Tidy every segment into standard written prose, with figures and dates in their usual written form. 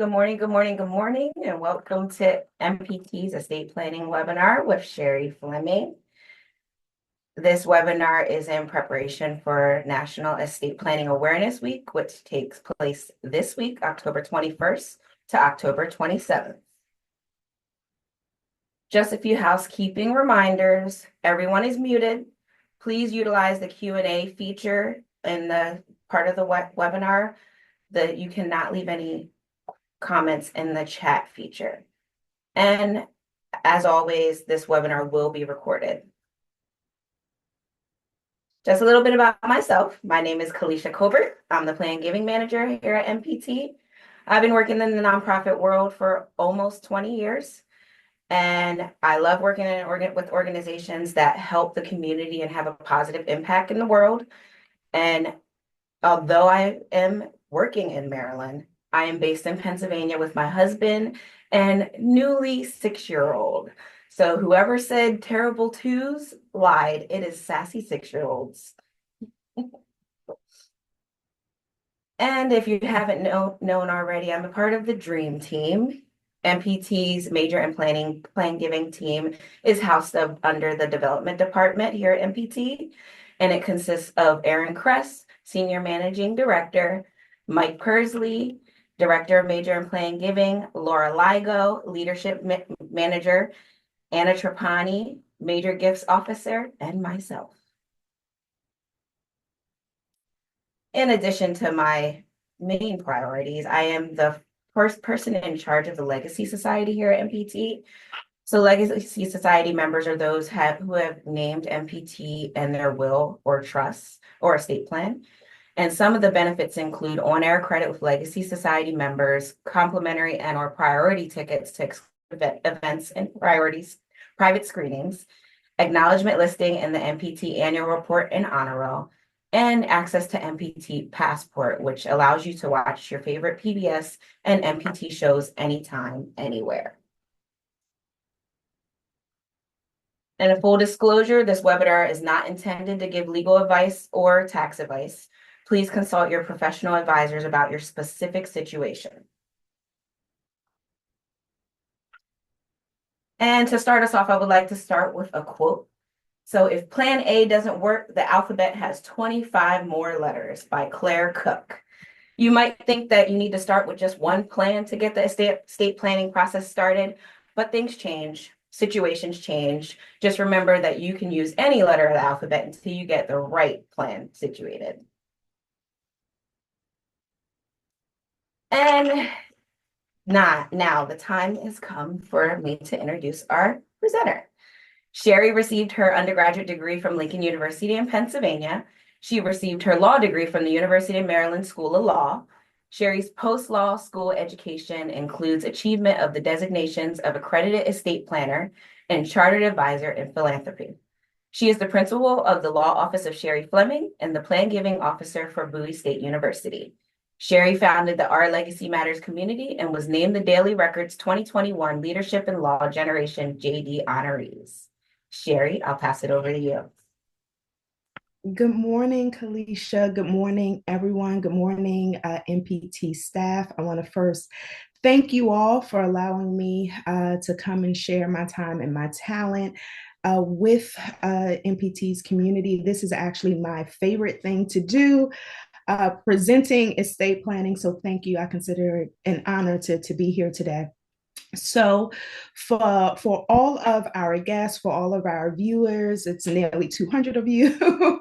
Good morning, good morning, good morning, and welcome to MPT's Estate Planning webinar with Shari Fleming. This webinar is in preparation for National Estate Planning Awareness Week, which takes place this week, October 21st to October 27th. Just a few housekeeping reminders. Everyone is muted. Please utilize the Q&A feature in the part of the webinar that you cannot leave any comments in the chat feature. And as always, this webinar will be recorded. Just a little bit about myself. My name is Kalisha Colbert. I'm the Plan Giving Manager here at MPT. I've been working in the nonprofit world for almost 20 years. And I love working with organizations that help the community and have a positive impact in the world. And although I am working in Maryland, I am based in Pennsylvania with my husband and newly 6-year-old. So whoever said terrible twos lied. It is sassy 6-year-olds. And if you haven't known already, I'm a part of the Dream Team. MPT's major and plan giving team is housed under the development department here at MPT, and it consists of Aaron Kress, Senior Managing Director, Mike Persley, Director of Major and Plan Giving, Laura Ligo, Leadership Manager, Anna Trapani, Major Gifts Officer, and myself. In addition to my main priorities, I am the first person in charge of the Legacy Society here at MPT. So Legacy Society members are those who have named MPT in their will or trust or estate plan. And some of the benefits include on-air credit with Legacy Society members, complimentary and or priority tickets to events and priorities, private screenings, acknowledgement listing in the MPT annual report and honor roll, and access to MPT Passport, which allows you to watch your favorite PBS and MPT shows anytime, anywhere. And a full disclosure, this webinar is not intended to give legal advice or tax advice. Please consult your professional advisors about your specific situation. And to start us off, I would like to start with a quote. So if Plan A doesn't work, the alphabet has 25 more letters by Claire Cook. You might think that you need to start with just one plan to get the estate planning process started, but things change, situations change. Just remember that you can use any letter of the alphabet until you get the right plan situated. And now the time has come for me to introduce our presenter. Shari received her undergraduate degree from Lincoln University in Pennsylvania. She received her law degree from the University of Maryland School of Law. Shari's post-law school education includes achievement of the designations of accredited estate planner and chartered advisor in philanthropy. She is the principal of the law office of Shari Fleming and the plan giving officer for Bowie State University. Shari founded the Our Legacy Matters community and was named the Daily Record's 2021 Leadership and Law Generation JD honorees. Shari, I'll pass it over to you. Good morning, Kalisha. Good morning, everyone. Good morning, MPT staff. I want to first thank you all for allowing me to come and share my time and my talent with MPT's community. This is actually my favorite thing to do. Presenting estate planning. So thank you. I consider it an honor to be here today. So for all of our guests, for all of our viewers, it's nearly 200 of you.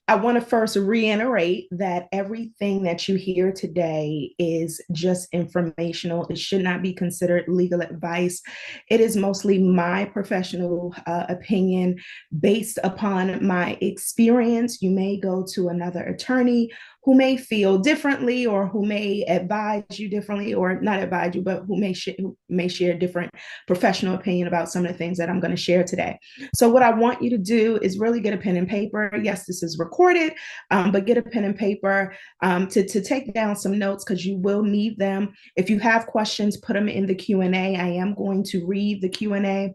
I want to first reiterate that everything that you hear today is just informational. It should not be considered legal advice. It is mostly my professional opinion based upon my experience. You may go to another attorney who may feel differently or who may advise you differently, or not advise you, but who may share different professional opinion about some of the things that I'm going to share today. So what I want you to do is really get a pen and paper. Yes, this is recorded, but get a pen and paper to take down some notes because you will need them. If you have questions, put them in the Q&A. I am going to read the Q&A.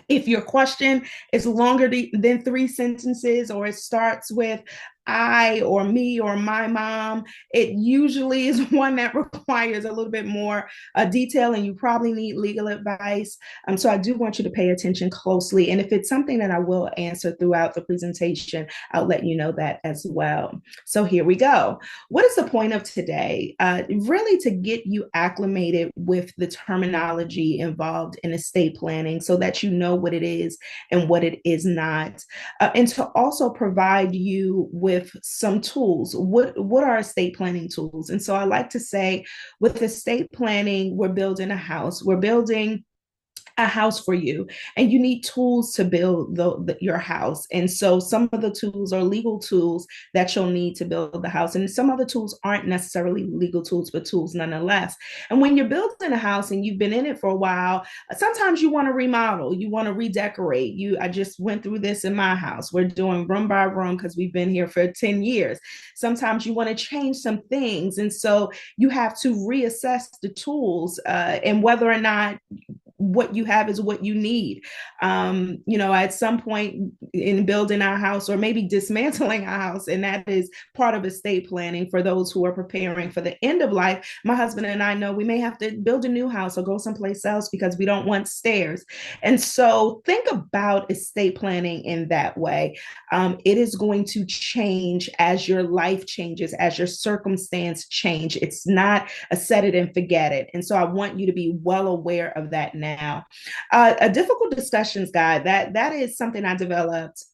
If your question is longer than 3 sentences or it starts with I or me or my mom, it usually is one that requires a little bit more detail, and you probably need legal advice. So I do want you to pay attention closely. And if it's something that I will answer throughout the presentation, I'll let you know that as well. So here we go. What is the point of today? Really to get you acclimated with the terminology involved in estate planning so that you know what it is and what it is not, and to also provide you with some tools. What are estate planning tools? And so I like to say, with estate planning, we're building a house. We're building a house for you, and you need tools to build your house. And so some of the tools are legal tools that you'll need to build the house, and some other tools aren't necessarily legal tools, but tools nonetheless. And when you're building a house and you've been in it for a while, sometimes you want to remodel, you want to redecorate. I just went through this in my house. We're doing room by room because we've been here for 10 years. Sometimes you want to change some things, and so you have to reassess the tools, and whether or not what you have is what you need. At some point in building our house, or maybe dismantling our house, and that is part of estate planning for those who are preparing for the end of life. My husband and I know we may have to build a new house or go someplace else because we don't want stairs. And so think about estate planning in that way. It is going to change as your life changes, as your circumstance change. It's not a set it and forget it. And so I want you to be well aware of that now. A difficult discussions guide, that is something I developed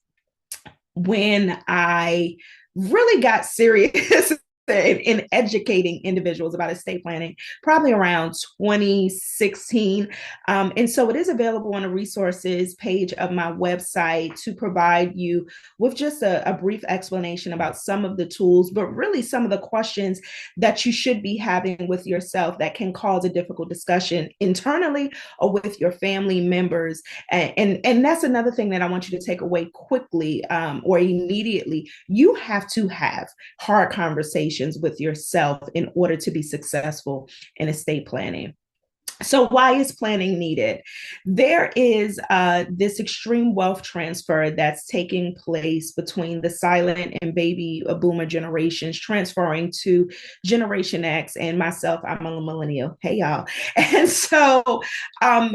when I really got serious in educating individuals about estate planning, probably around 2016. And so it is available on the resources page of my website to provide you with just a brief explanation about some of the tools, but really some of the questions that you should be having with yourself that can cause a difficult discussion internally or with your family members. And that's another thing that I want you to take away quickly, or immediately. You have to have hard conversations with yourself in order to be successful in estate planning. So why is planning needed? There is this extreme wealth transfer that's taking place between the silent and baby boomer generations, transferring to Generation X, and myself, I'm a millennial. Hey, y'all. And so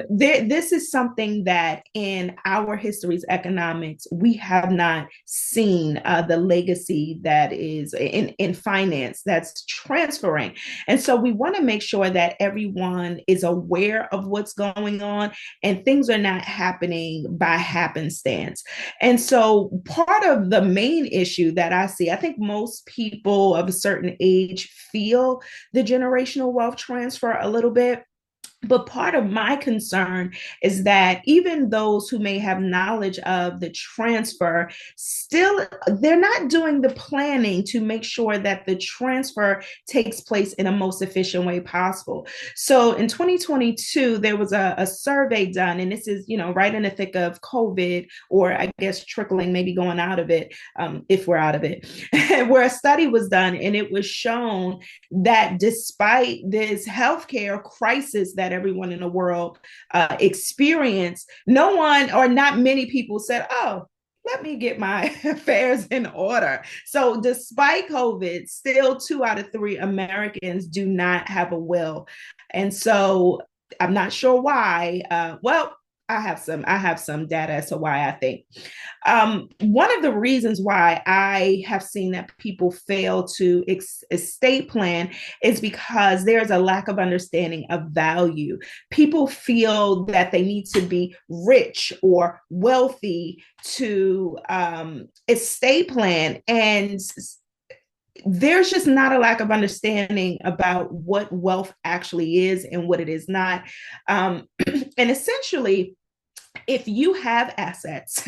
this is something that in our history's economics, we have not seen the legacy that is in finance that's transferring. And so we want to make sure that everyone is aware of what's going on and things are not happening by happenstance. And so part of the main issue that I see, I think most people of a certain age feel the generational wealth transfer a little bit. But part of my concern is that even those who may have knowledge of the transfer, still, they're not doing the planning to make sure that the transfer takes place in a most efficient way possible. So in 2022, there was a survey done, and this is, right in the thick of COVID, or I guess trickling, maybe going out of it, if we're out of it, where a study was done, and it was shown that despite this healthcare crisis that everyone in the world experienced, no one or not many people said, oh, let me get my affairs in order. So despite COVID, still 2 out of 3 Americans do not have a will. And so I'm not sure why. I have some data as to why I think. One of the reasons why I have seen that people fail to estate plan is because there's a lack of understanding of value. People feel that they need to be rich or wealthy to estate plan, and there's just not a lack of understanding about what wealth actually is and what it is not. And essentially, if you have assets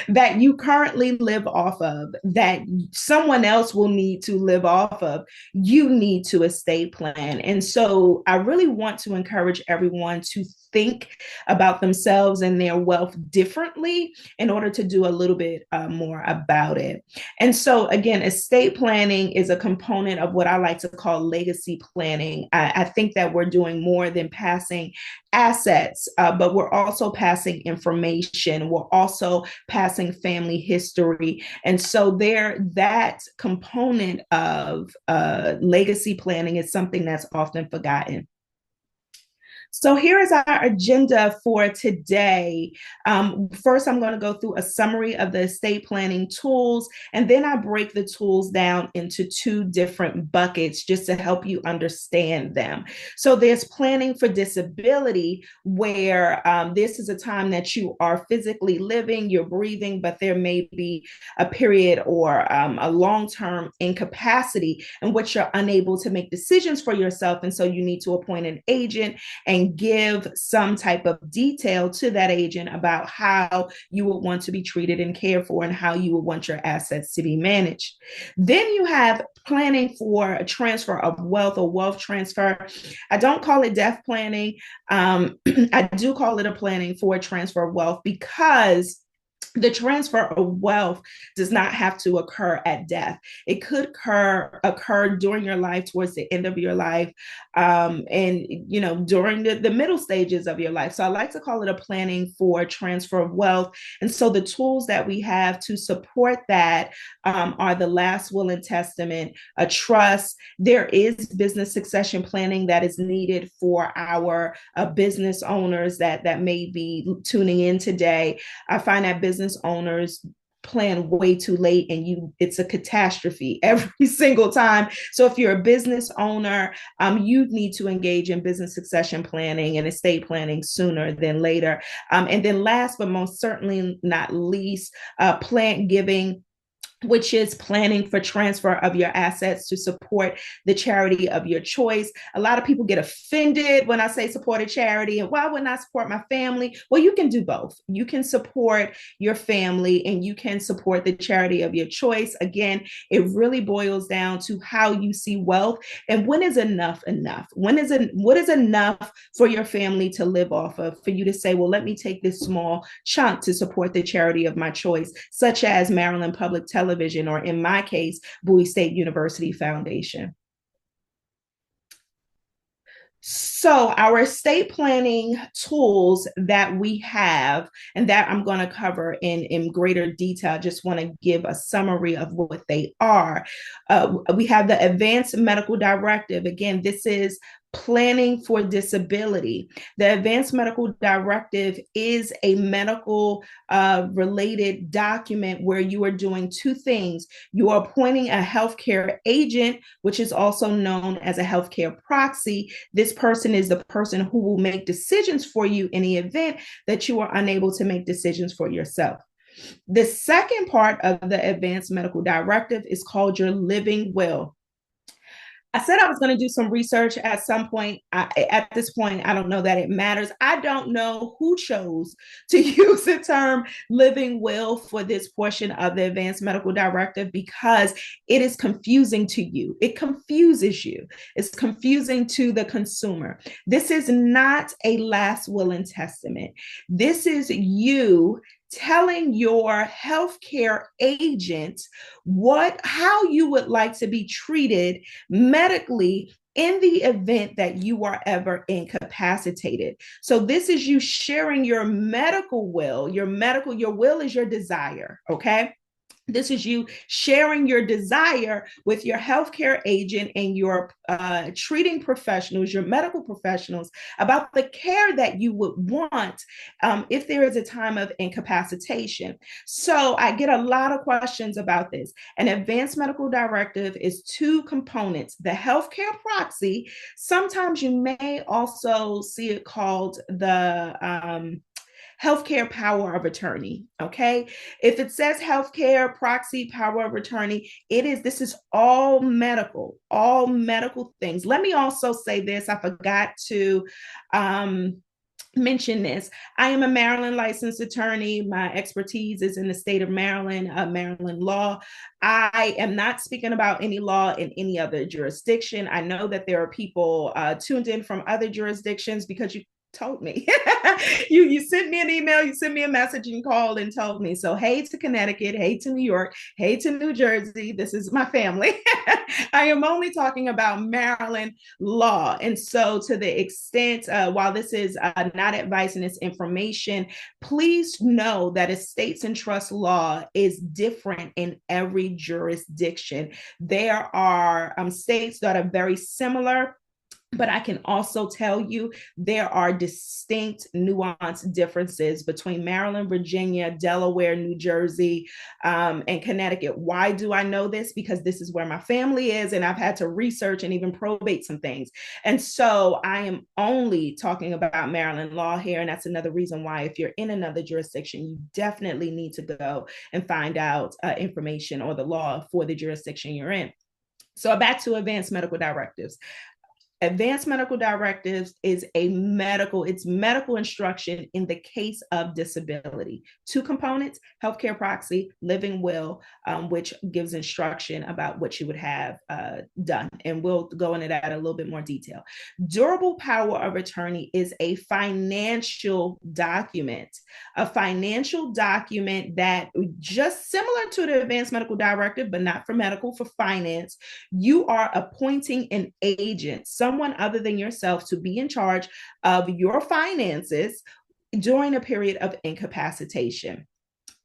that you currently live off of, that someone else will need to live off of, you need to estate plan. And so I really want to encourage everyone to think about themselves and their wealth differently in order to do a little bit more about it. And so again, estate planning is a component of what I like to call legacy planning. I think that we're doing more than passing assets, but we're also passing passing information. We're also passing family history. And so that component of legacy planning is something that's often forgotten. So here is our agenda for today. First, I'm going to go through a summary of the estate planning tools, and then I break the tools down into two different buckets just to help you understand them. So there's planning for disability, where this is a time that you are physically living, you're breathing, but there may be a period or a long-term incapacity in which you're unable to make decisions for yourself. And so you need to appoint an agent and give some type of detail to that agent about how you would want to be treated and cared for and how you would want your assets to be managed. Then you have planning for a transfer of wealth or wealth transfer. I don't call it death planning. I do call it a planning for a transfer of wealth, because the transfer of wealth does not have to occur at death. It could occur during your life, towards the end of your life, and during the middle stages of your life. So I like to call it a planning for transfer of wealth. And so the tools that we have to support that are the last will and testament, a trust. There is business succession planning that is needed for our business owners that may be tuning in today. I find that business owners plan way too late, and it's a catastrophe every single time. So if you're a business owner, you need to engage in business succession planning and estate planning sooner than later. And then last but most certainly not least, plant giving, which is planning for transfer of your assets to support the charity of your choice. A lot of people get offended when I say support a charity, and why wouldn't I support my family? Well, you can do both. You can support your family and you can support the charity of your choice. Again, it really boils down to how you see wealth and when is enough enough? What is enough for your family to live off of, for you to say, well, let me take this small chunk to support the charity of my choice, such as Maryland Public Television, or in my case, Bowie State University Foundation. So our estate planning tools that we have, and that I'm going to cover in greater detail, I just want to give a summary of what they are. We have the Advanced Medical Directive. Again, this is planning for disability. The Advanced Medical Directive is a medical related document where you are doing two things. You are appointing a healthcare agent, which is also known as a healthcare proxy. This person is the person who will make decisions for you in the event that you are unable to make decisions for yourself. The second part of the Advanced Medical Directive is called your living will. I said I was going to do some research at some point. At this point, I don't know that it matters. I don't know who chose to use the term living will for this portion of the Advanced Medical Directive, because it is confusing to you. It confuses you. It's confusing to the consumer. This is not a last will and testament. This is you telling your healthcare agent how you would like to be treated medically in the event that you are ever incapacitated. So this is you sharing your medical will. Your will is your desire, okay? This is you sharing your desire with your healthcare agent and your treating professionals, your medical professionals, about the care that you would want if there is a time of incapacitation. So I get a lot of questions about this. An Advanced Medical Directive is two components: the healthcare proxy. Sometimes you may also see it called the healthcare power of attorney. Okay. If it says healthcare proxy power of attorney, this is all medical things. Let me also say this. I forgot to mention this. I am a Maryland licensed attorney. My expertise is in the state of Maryland, Maryland law. I am not speaking about any law in any other jurisdiction. I know that there are people tuned in from other jurisdictions, because told me. You sent me an email, you sent me a message, and called and told me. So hey to Connecticut, hey to New York, hey to New Jersey. This is my family. I am only talking about Maryland law. And so to the extent, while this is not advice and it's information, please know that estates and trust law is different in every jurisdiction. There are states that are very similar, but I can also tell you there are distinct nuanced differences between Maryland, Virginia, Delaware, New Jersey, and Connecticut. Why do I know this? Because this is where my family is, and I've had to research and even probate some things. And so I am only talking about Maryland law here. And that's another reason why, if you're in another jurisdiction, you definitely need to go and find out information or the law for the jurisdiction you're in. So back to advanced medical directives. Advanced medical directives is it's medical instruction in the case of disability. Two components: healthcare proxy, living will, which gives instruction about what you would have done. And we'll go into that in a little bit more detail. Durable power of attorney is a financial document that, just similar to the advanced medical directive, but not for medical, for finance, you are appointing an agent, someone other than yourself, to be in charge of your finances during a period of incapacitation.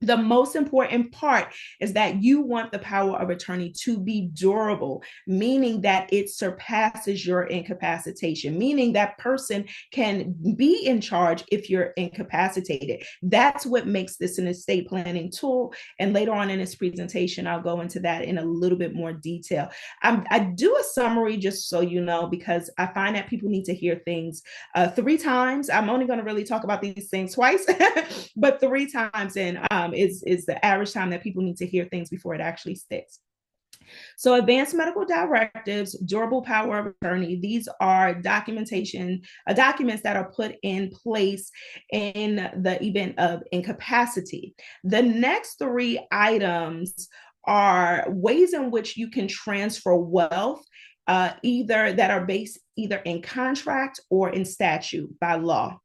The most important part is that you want the power of attorney to be durable, meaning that it surpasses your incapacitation, meaning that person can be in charge if you're incapacitated. That's what makes this an estate planning tool. And later on in this presentation, I'll go into that in a little bit more detail. I do a summary just so you know, because I find that people need to hear things 3 times. I'm only going to really talk about these things twice, but 3 times in is the average time that people need to hear things before it actually sticks. So advanced medical directives, durable power of attorney, these are documents that are put in place in the event of incapacity. The next 3 items are ways in which you can transfer wealth, either that are based either in contract or in statute by law.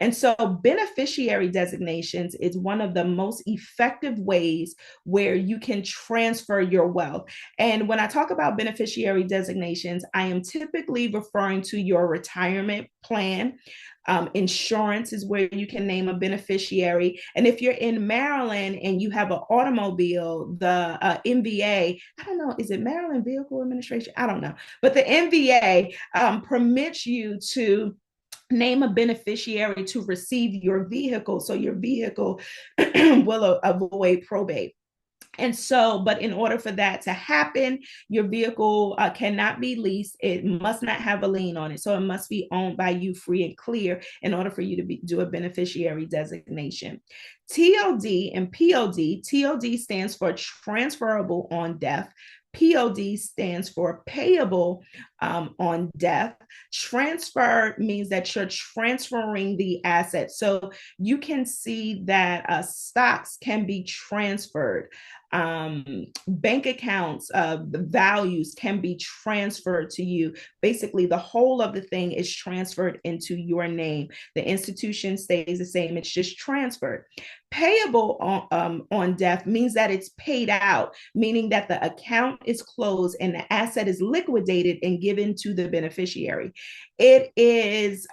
And so beneficiary designations is one of the most effective ways where you can transfer your wealth. And when I talk about beneficiary designations, I am typically referring to your retirement plan. Insurance is where you can name a beneficiary. And if you're in Maryland and you have an automobile, the MVA, I don't know, is it Maryland Vehicle Administration? I don't know. But the MVA permits you to name a beneficiary to receive your vehicle, so your vehicle will avoid probate. And so, but in order for that to happen, your vehicle cannot be leased. It must not have a lien on it. So it must be owned by you free and clear in order for you to do a beneficiary designation. TOD and POD. TOD stands for transferable on death. POD stands for payable on death. Transfer means that you're transferring the asset. So you can see that stocks can be transferred. Bank accounts, the values can be transferred to you. Basically, the whole of the thing is transferred into your name. The institution stays the same, it's just transferred. Payable on death means that it's paid out, meaning that the account is closed and the asset is liquidated and given to the beneficiary. It is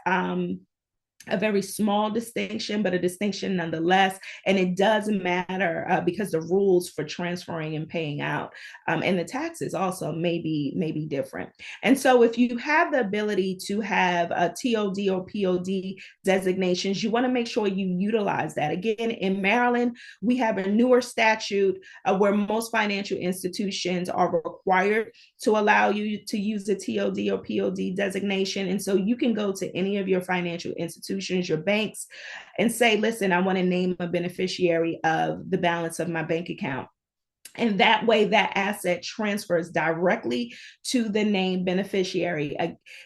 a very small distinction, but a distinction nonetheless. And it does matter because the rules for transferring and paying out and the taxes also may be different. And so if you have the ability to have a TOD or POD designations, you want to make sure you utilize that. Again, in Maryland, we have a newer statute where most financial institutions are required to allow you to use the TOD or POD designation. And so you can go to any of your financial institutions, your banks, and say, listen, I want to name a beneficiary of the balance of my bank account. And that way, that asset transfers directly to the named beneficiary.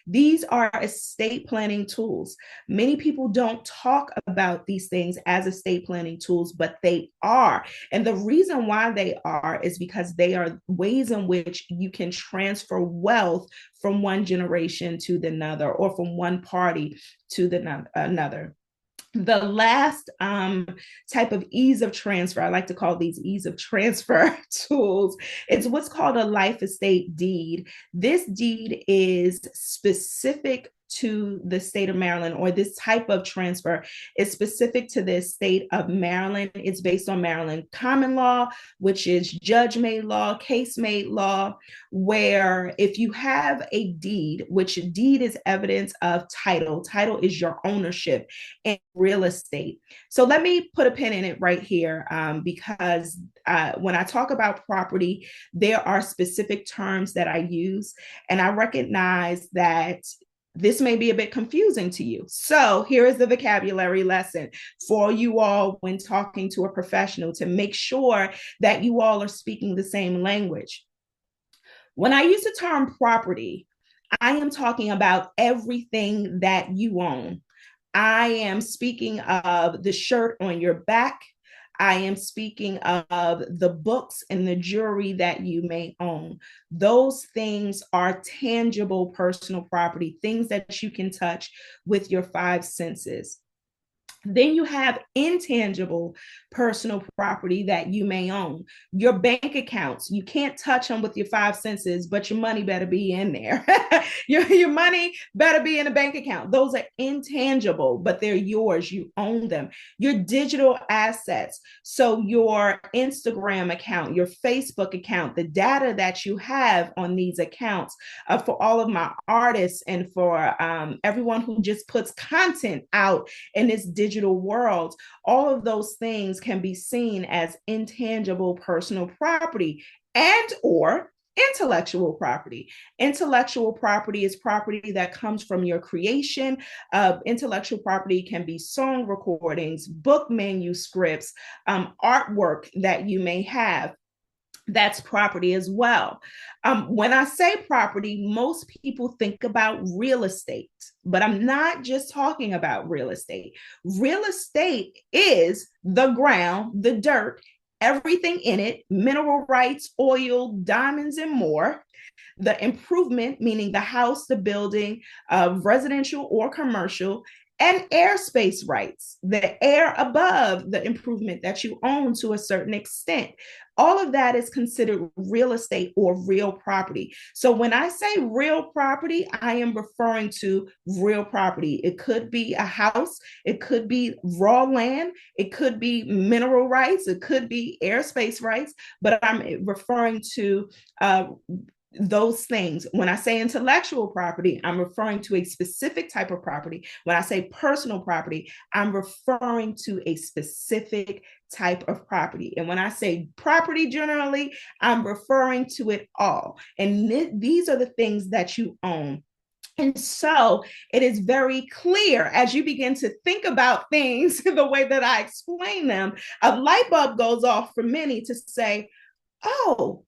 These are estate planning tools. Many people don't talk about these things as estate planning tools, but they are. And the reason why they are is because they are ways in which you can transfer wealth from one generation to the another, or from one party to the another. The last type of ease of transfer, I like to call these ease of transfer tools, it's what's called a life estate deed. This deed is specific to the state of Maryland, or this type of transfer is specific to the state of Maryland. It's based on Maryland common law, which is judge-made law, case-made law, where if you have a deed, which deed is evidence of title, title is your ownership in real estate. So let me put a pin in it right here, because when I talk about property, there are specific terms that I use, and I recognize that this may be a bit confusing to you. So here is the vocabulary lesson for you all when talking to a professional, to make sure that you all are speaking the same language. When I use the term property, I am talking about everything that you own. I am speaking of the shirt on your back. I am speaking of the books and the jewelry that you may own. Those things are tangible personal property, things that you can touch with your five senses. Then you have intangible personal property that you may own. Your bank accounts, you can't touch them with your five senses, but your money better be in there. your money better be in a bank account. Those are intangible, but they're yours. You own them. Your digital assets, so your Instagram account, your Facebook account, the data that you have on these accounts, for all of my artists and for everyone who just puts content out in this digital world, all of those things can be seen as intangible personal property and or intellectual property. Intellectual property is property that comes from your creation. Intellectual property can be song recordings, book manuscripts, artwork that you may have. That's property as well. When I say property, most people think about real estate, but I'm not just talking about real estate. Real estate is the ground, the dirt, everything in it, mineral rights, oil, diamonds, and more. The improvement, meaning the house, the building, residential or commercial, and airspace rights, the air above the improvement that you own to a certain extent. All of that is considered real estate or real property. So when I say real property, I am referring to real property. It could be a house, it could be raw land, it could be mineral rights, it could be airspace rights, but I'm referring to those things. When I say intellectual property, I'm referring to a specific type of property. When I say personal property, I'm referring to a specific type of property. And when I say property generally, I'm referring to it all. And these are the things that you own. And so it is very clear as you begin to think about things the way that I explain them, a light bulb goes off for many to say, oh,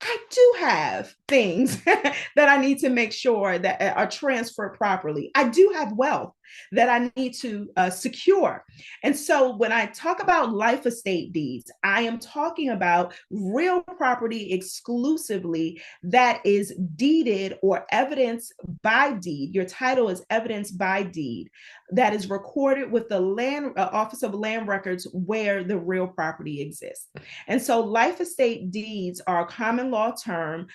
I do have things that I need to make sure that are transferred properly. I do have wealth that I need to secure. And so when I talk about life estate deeds, I am talking about real property exclusively that is deeded or evidenced by deed. Your title is evidenced by deed that is recorded with the land Office of Land Records where the real property exists. And so life estate deeds are a common law term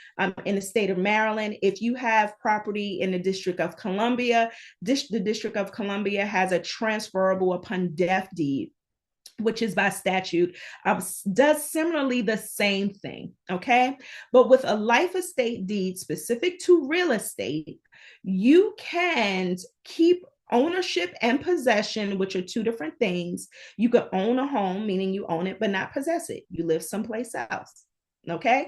in the state of Maryland. If you have property in the District of Columbia, the District of Columbia has a transferable upon death deed, which is by statute, does similarly the same thing, okay? But with a life estate deed specific to real estate, you can keep ownership and possession, which are two different things. You can own a home, meaning you own it, but not possess it. You live someplace else. Okay.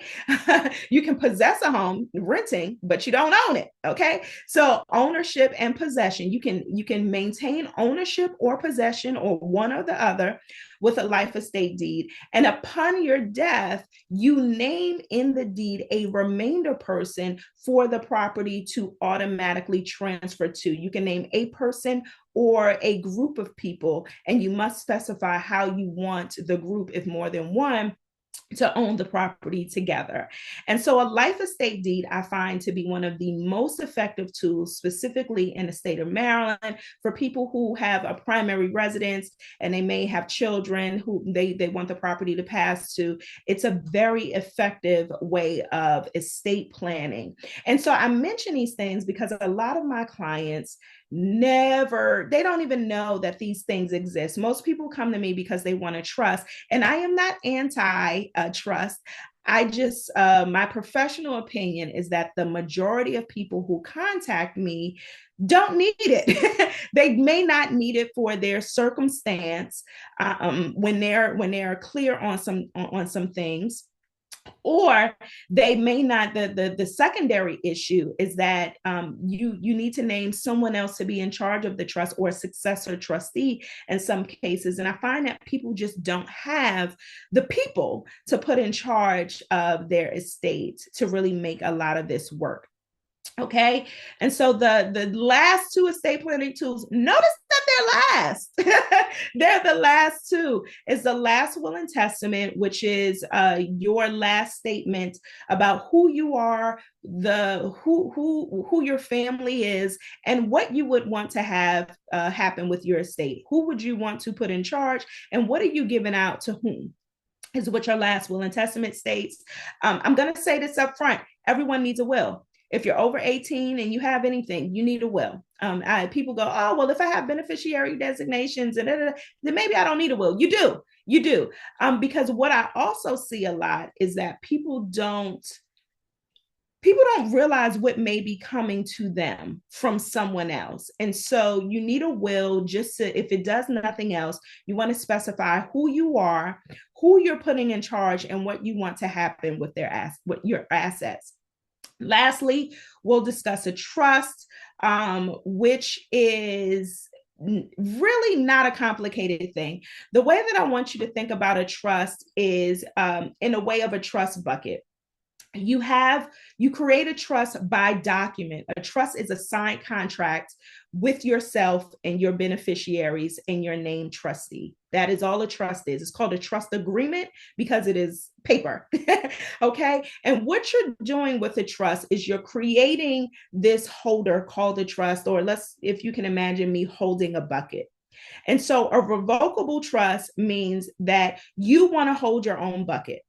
You can possess a home renting, but you don't own it. Okay. So ownership and possession, you can maintain ownership or possession or one or the other with a life estate deed. And upon your death, you name in the deed a remainder person for the property to automatically transfer to. You can name a person or a group of people, and you must specify how you want the group, if more than one, to own the property together. And so a life estate deed I find to be one of the most effective tools, specifically in the state of Maryland, for people who have a primary residence and they may have children who they want the property to pass to. It's a very effective way of estate planning. And so I mention these things because a lot of my clients they don't even know that these things exist. Most people come to me because they want to trust, and I am not anti trust. I just, my professional opinion is that the majority of people who contact me don't need it. They may not need it for their circumstance, when they're clear on some things, or they may not. The secondary issue is that you need to name someone else to be in charge of the trust, or a successor trustee in some cases. And I find that people just don't have the people to put in charge of their estate to really make a lot of this work. Okay. And so the last two estate planning tools, notice that they're last. They're the last two. Is the last will and testament, which is your last statement about who you are, who your family is, and what you would want to have happen with your estate. Who would you want to put in charge, and what are you giving out to whom? Is what your last will and testament states. I'm going to say this up front. Everyone needs a will. If you're over 18 and you have anything, you need a will. People go, oh, well, if I have beneficiary designations and then maybe I don't need a will. You do. Because what I also see a lot is that people don't realize what may be coming to them from someone else. And so you need a will just to, if it does nothing else, you want to specify who you are, who you're putting in charge, and what you want to happen with with your assets. Lastly, we'll discuss a trust, which is really not a complicated thing. The way that I want you to think about a trust is in a way of a trust bucket. You create a trust by document. A trust is a signed contract with yourself and your beneficiaries and your named trustee. That is all a trust is. It's called a trust agreement because it is paper. Okay. And what you're doing with a trust is you're creating this holder called a trust, or if you can imagine me holding a bucket. And so a revocable trust means that you want to hold your own bucket.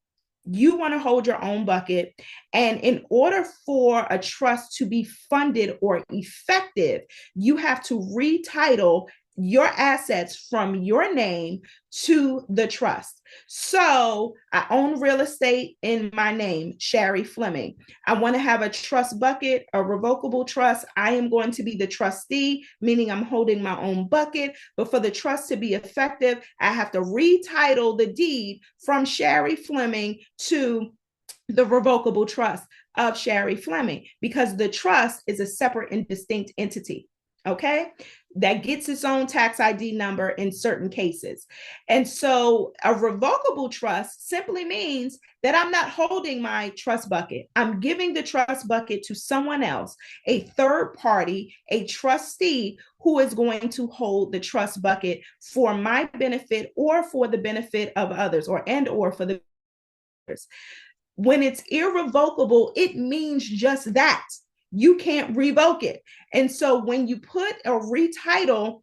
You want to hold your own bucket. And in order for a trust to be funded or effective, you have to retitle your assets from your name to the trust. So I own real estate in my name, Shari Fleming. I want to have a trust bucket, a revocable trust. I am going to be the trustee, meaning I'm holding my own bucket. But for the trust to be effective, I have to retitle the deed from Shari Fleming to the revocable trust of Shari Fleming, because the trust is a separate and distinct entity. Okay, that gets its own tax ID number in certain cases. And so a revocable trust simply means that I'm not holding my trust bucket. I'm giving the trust bucket to someone else, a third party, a trustee who is going to hold the trust bucket for my benefit or for the benefit of others, or for the others. When it's irrevocable, it means just that. You can't revoke it. And so when you put or retitle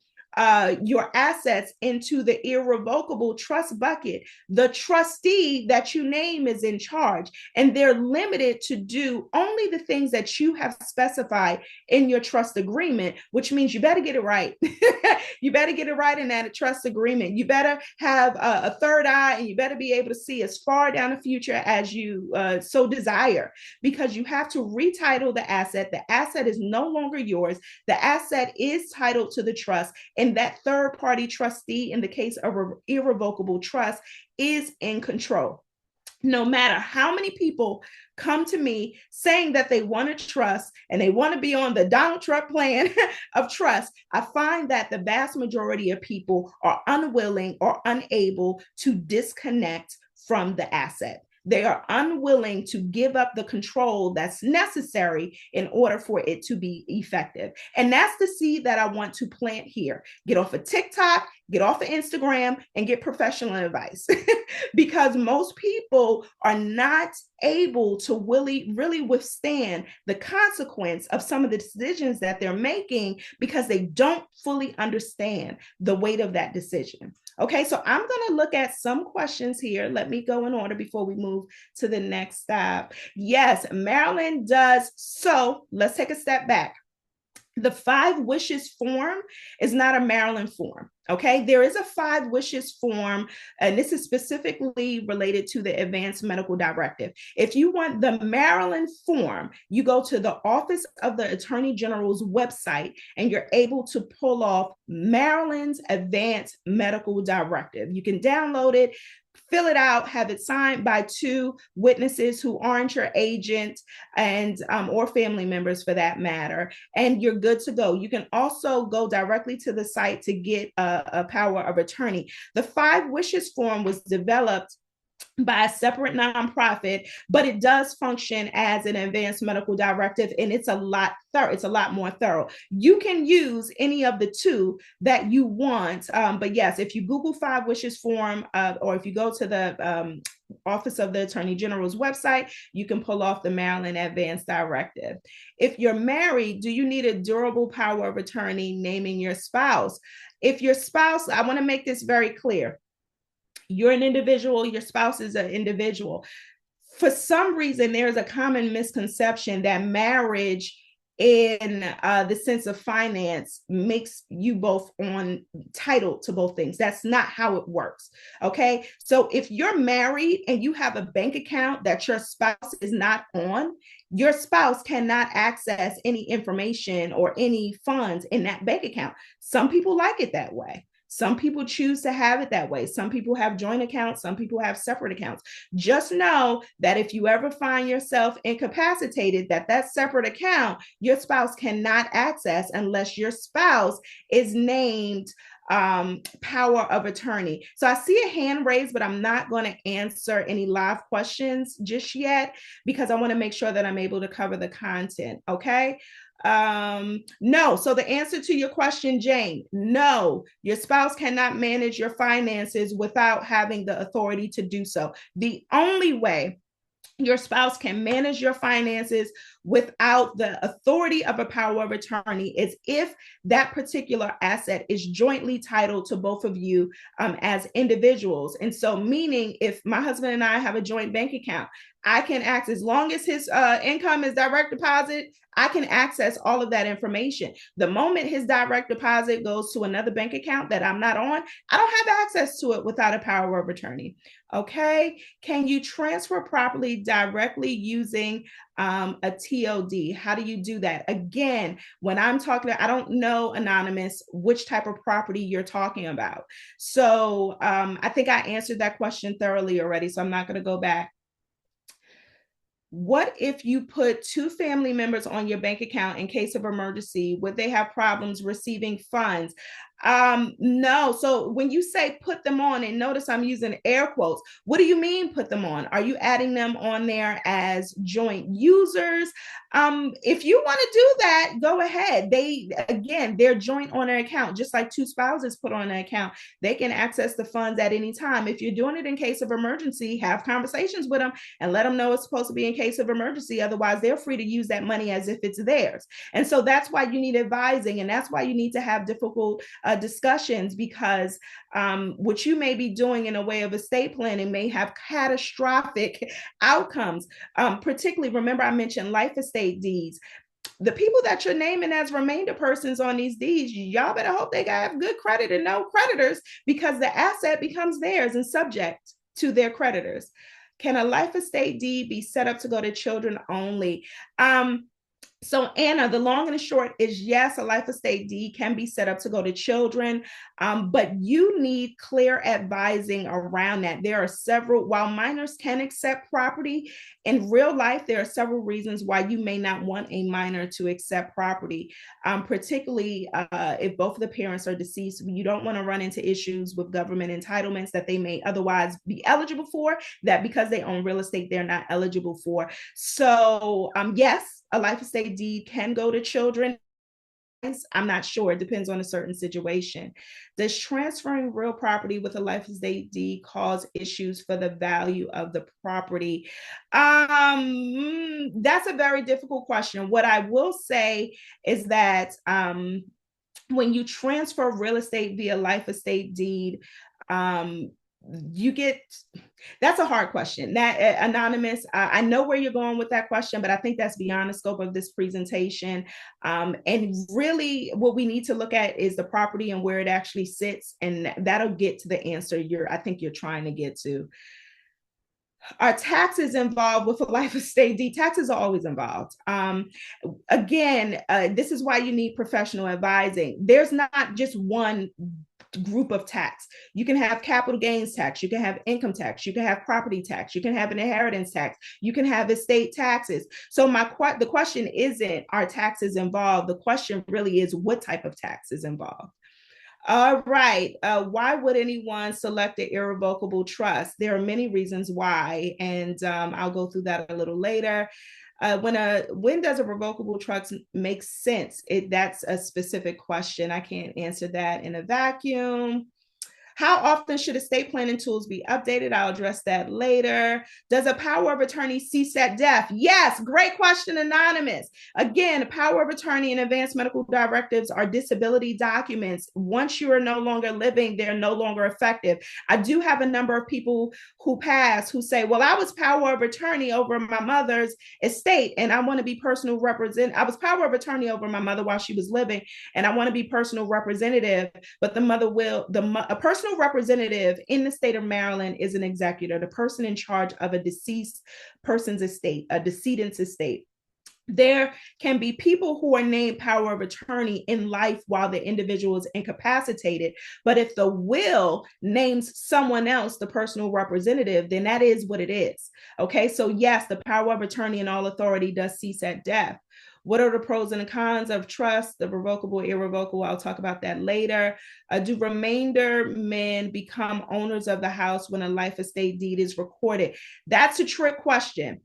your assets into the irrevocable trust bucket, the trustee that you name is in charge, and they're limited to do only the things that you have specified in your trust agreement, which means you better get it right. You better get it right in that trust agreement. You better have a third eye, and you better be able to see as far down the future as you so desire, because you have to retitle the asset. The asset is no longer yours. The asset is titled to the trust, and that third party trustee, in the case of an irrevocable trust, is in control. No matter how many people come to me saying that they want to trust and they want to be on the Donald Trump plan of trust, I find that the vast majority of people are unwilling or unable to disconnect from the asset. They are unwilling to give up the control that's necessary in order for it to be effective. And that's the seed that I want to plant here. Get off of TikTok, get off of Instagram, and get professional advice. Because most people are not able to really withstand the consequence of some of the decisions that they're making because they don't fully understand the weight of that decision. Okay, so I'm going to look at some questions here. Let me go in order before we move to the next step. Yes, Maryland does. So let's take a step back. The 5 wishes form is not a Maryland form. Okay, there is a 5 wishes form, and this is specifically related to the advanced medical directive. If you want the Maryland form, you go to the Office of the Attorney General's website and you're able to pull off Maryland's advanced medical directive. You can download it, fill it out, have it signed by 2 witnesses who aren't your agent and or family members for that matter, and you're good to go. You can also go directly to the site to get a power of attorney. The 5 wishes form was developed by a separate nonprofit, but it does function as an advanced medical directive, and it's a lot more thorough. You can use any of the 2 that you want, but yes, if you Google 5 wishes form, or if you go to the Office of the Attorney General's website, you can pull off the Maryland Advanced Directive. If you're married, do you need a durable power of attorney naming your spouse? If your spouse, I want to make this very clear. You're an individual, your spouse is an individual. For some reason, there's a common misconception that marriage in the sense of finance makes you both on title to both things. That's not how it works. Okay. So if you're married and you have a bank account that your spouse is not on, your spouse cannot access any information or any funds in that bank account. Some people like it that way. Some people choose to have it that way. Some people have joint accounts. Some people have separate accounts. Just know that if you ever find yourself incapacitated, that separate account, your spouse cannot access unless your spouse is named power of attorney. So I see a hand raised, but I'm not going to answer any live questions just yet because I want to make sure that I'm able to cover the content. Okay. No. So the answer to your question, Jane, no, your spouse cannot manage your finances without having the authority to do so. The only way your spouse can manage your finances without the authority of a power of attorney is if that particular asset is jointly titled to both of you as individuals. And so meaning if my husband and I have a joint bank account, I can access, as long as his income is direct deposit, I can access all of that information. The moment his direct deposit goes to another bank account that I'm not on, I don't have access to it without a power of attorney. Okay. Can you transfer properly directly using a TOD? How do you do that? Again, when I'm talking, I don't know, Anonymous, which type of property you're talking about. So I think I answered that question thoroughly already, so I'm not going to go back. What if you put 2 family members on your bank account in case of emergency? Would they have problems receiving funds? No. So when you say put them on, and notice I'm using air quotes, what do you mean put them on? Are you adding them on there as joint users? If you want to do that, go ahead. They're joint on an account, just like 2 spouses put on an account. They can access the funds at any time. If you're doing it in case of emergency, have conversations with them and let them know it's supposed to be in case of emergency. Otherwise, they're free to use that money as if it's theirs. And so that's why you need advising, and that's why you need to have difficult discussions, because what you may be doing in a way of estate planning may have catastrophic outcomes. Particularly, remember I mentioned life estate deeds. The people that you're naming as remainder persons on these deeds, y'all better hope they have good credit and no creditors, because the asset becomes theirs and subject to their creditors. Can a life estate deed be set up to go to children only? So Anna, the long and the short is yes, a life estate deed can be set up to go to children, but you need clear advising around that. There are several, while minors can accept property, in real life, there are several reasons why you may not want a minor to accept property, particularly if both of the parents are deceased. You don't want to run into issues with government entitlements that they may otherwise be eligible for, that because they own real estate, they're not eligible for. So yes, a life estate deed can go to children. I'm not sure. It depends on a certain situation. Does transferring real property with a life estate deed cause issues for the value of the property? That's a very difficult question. What I will say is that when you transfer real estate via life estate deed, you get, that's a hard question. That anonymous, I know where you're going with that question, but I think that's beyond the scope of this presentation. And really what we need to look at is the property and where it actually sits, and that'll get to the answer I think you're trying to get to. Are taxes involved with a life estate deed? Taxes are always involved. Again, this is why you need professional advising. There's not just one group of tax. You can have capital gains tax, you can have income tax, you can have property tax, you can have an inheritance tax, you can have estate taxes. So the question isn't are taxes involved? The question really is what type of tax is involved. All right. Why would anyone select an irrevocable trust? There are many reasons why, and I'll go through that a little later. When does a revocable trust make sense? That's a specific question. I can't answer that in a vacuum. How often should estate planning tools be updated? I'll address that later. Does a power of attorney cease at death? Yes, great question, Anonymous. Again, power of attorney and advanced medical directives are disability documents. Once you are no longer living, they're no longer effective. I do have a number of people who pass who say, well, I was power of attorney over my mother's estate and I want to be personal representative. I was power of attorney over my mother while she was living and I want to be personal representative, but the mother will, a personal representative in the state of Maryland is an executor, the person in charge of a deceased person's estate, a decedent's estate. There can be people who are named power of attorney in life while the individual is incapacitated. But if the will names someone else, the personal representative, then that is what it is. Okay, so yes, the power of attorney and all authority does cease at death. What are the pros and the cons of trust, the revocable, irrevocable? I'll talk about that later. Do remainder men become owners of the house when a life estate deed is recorded? That's a trick question.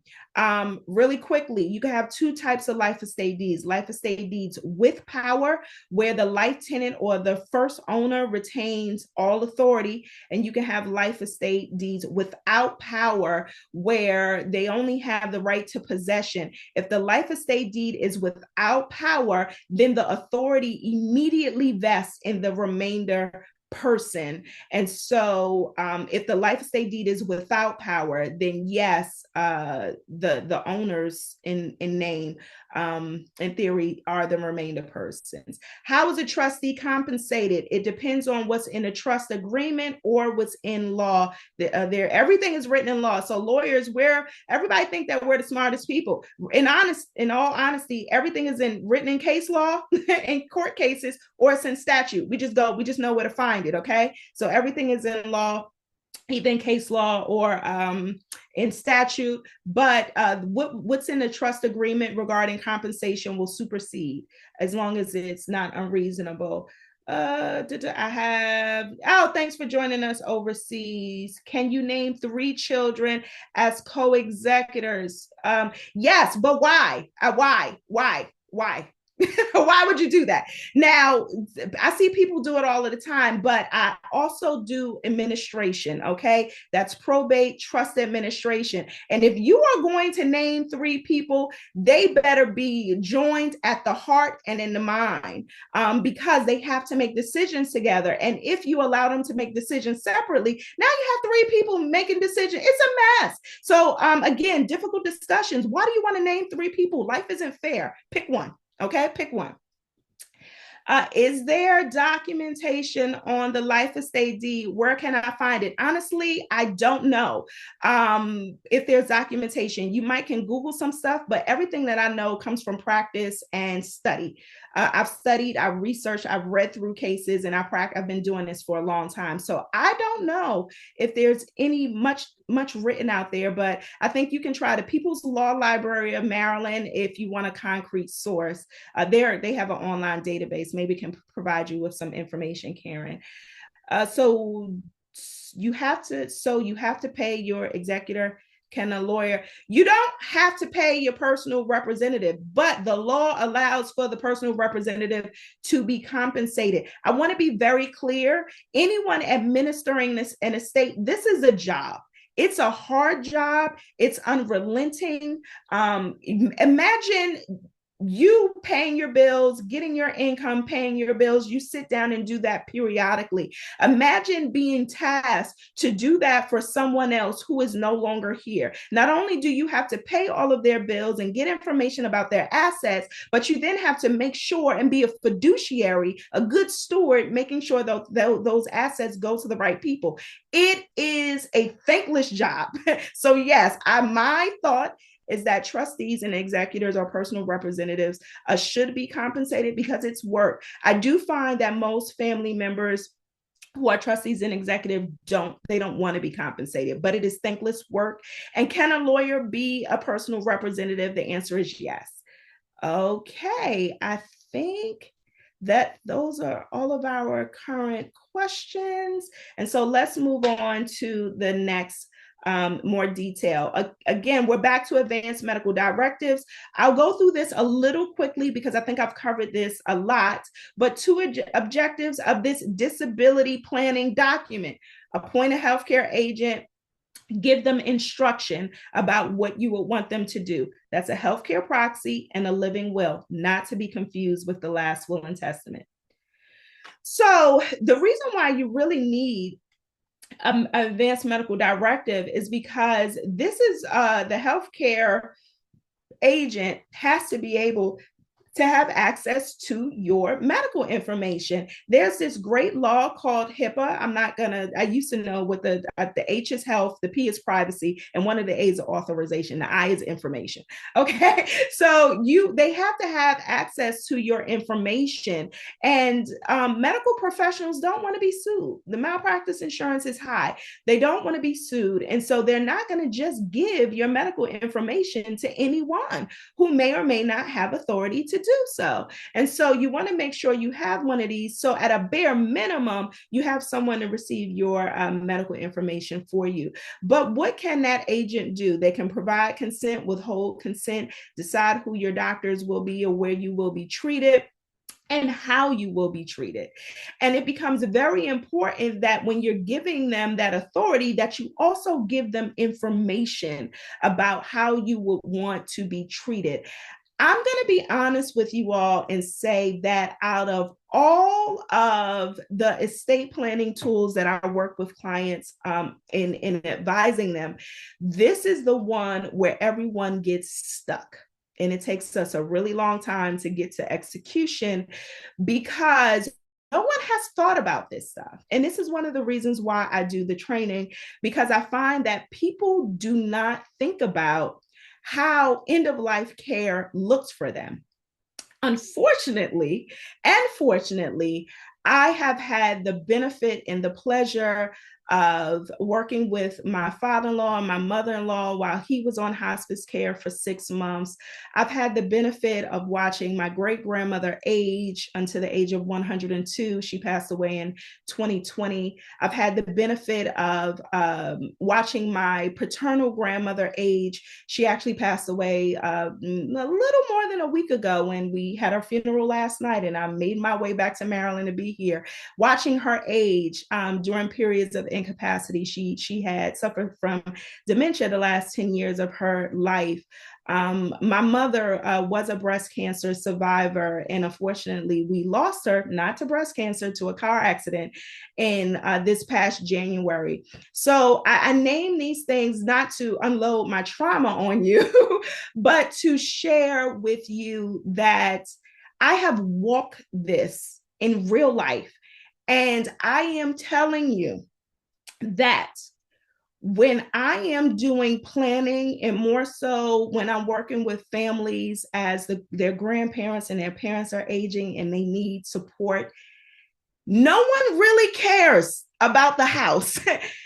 Really quickly, you can have two types of life estate deeds. Life estate deeds with power, where the life tenant or the first owner retains all authority, and you can have life estate deeds without power, where they only have the right to possession. If the life estate deed is without power, then the authority immediately vests in the remainder person. And so if the life estate deed is without power, then yes, the owners in name, in theory, are the remainder persons. How is a trustee compensated? It depends on what's in a trust agreement or what's in law. Everything is written in law. So lawyers, everybody think that we're the smartest people. In all honesty, everything is written in case law, in court cases, or it's in statute. We just know where to find it. Okay, so everything is in law, either in case law or in statute. But what's in the trust agreement regarding compensation will supersede as long as it's not unreasonable. Thanks for joining us overseas. Can you name 3 children as co-executors? Yes, but why? Why? Why would you do that? Now, I see people do it all of the time, but I also do administration, okay? That's probate, trust administration. And if you are going to name 3 people, they better be joined at the heart and in the mind, because they have to make decisions together. And if you allow them to make decisions separately, now you have 3 people making decisions. It's a mess. So again, difficult discussions. Why do you want to name 3 people? Life isn't fair. Pick one. Okay, pick one. Is there documentation on the life estate deed? Where can I find it? Honestly, I don't know if there's documentation. You might can Google some stuff, but everything that I know comes from practice and study. I've studied, I've researched, I've read through cases, and I've been doing this for a long time. So I don't know if there's any much written out there, but I think you can try the People's Law Library of Maryland if you want a concrete source. They have an online database. Maybe can provide you with some information, Karen. So you have to pay your executor. Can a lawyer? You don't have to pay your personal representative, but the law allows for the personal representative to be compensated. I want to be very clear. Anyone administering this an estate, this is a job. It's a hard job. It's unrelenting. Imagine you paying your bills, getting your income, paying your bills. You sit down and do that periodically. Imagine being tasked to do that for someone else who is no longer here. Not only do you have to pay all of their bills and get information about their assets, but you then have to make sure and be a fiduciary, a good steward, making sure that those assets go to the right people. It is a thankless job. So yes, my thought is that trustees and executors or personal representatives should be compensated because it's work. I do find that most family members who are trustees and executive don't want to be compensated, but it is thankless work. And can a lawyer be a personal representative? The answer is yes. Okay, I think that those are all of our current questions. And so let's move on to the next more detail. Again, we're back to advanced medical directives. I'll go through this a little quickly because I think I've covered this a lot, but two objectives of this disability planning document: appoint a healthcare agent, give them instruction about what you would want them to do. That's a healthcare proxy and a living will, not to be confused with the last will and testament. So the reason why you really need advanced medical directive is because this is the healthcare agent has to be able to have access to your medical information. There's this great law called HIPAA. I used to know what the H is health, the P is privacy, and one of the A's is authorization. The I is information. Okay. So they have to have access to your information, and medical professionals don't want to be sued. The malpractice insurance is high. They don't want to be sued. And so they're not going to just give your medical information to anyone who may or may not have authority to do so. And so you want to make sure you have one of these. So at a bare minimum, you have someone to receive your medical information for you. But what can that agent do? They can provide consent, withhold consent, decide who your doctors will be or where you will be treated, and how you will be treated. And it becomes very important that when you're giving them that authority, that you also give them information about how you would want to be treated. I'm going to be honest with you all and say that out of all of the estate planning tools that I work with clients in advising them, this is the one where everyone gets stuck. And it takes us a really long time to get to execution because no one has thought about this stuff. And this is one of the reasons why I do the training, because I find that people do not think about how end-of-life care looks for them. Unfortunately and fortunately, I have had the benefit and the pleasure of working with my father-in-law and my mother-in-law while he was on hospice care for 6 months. I've had the benefit of watching my great-grandmother age until the age of 102. She passed away in 2020. I've had the benefit of watching my paternal grandmother age. She actually passed away a little more than a week ago when we had our funeral last night, and I made my way back to Maryland to be here. Watching her age during periods of incapacity. She had suffered from dementia the last 10 years of her life. My mother was a breast cancer survivor, and unfortunately, we lost her not to breast cancer, to a car accident in this past January. So I name these things not to unload my trauma on you, but to share with you that I have walked this in real life. And I am telling you that when I am doing planning, and more so when I'm working with families as their grandparents and their parents are aging and they need support, no one really cares about the house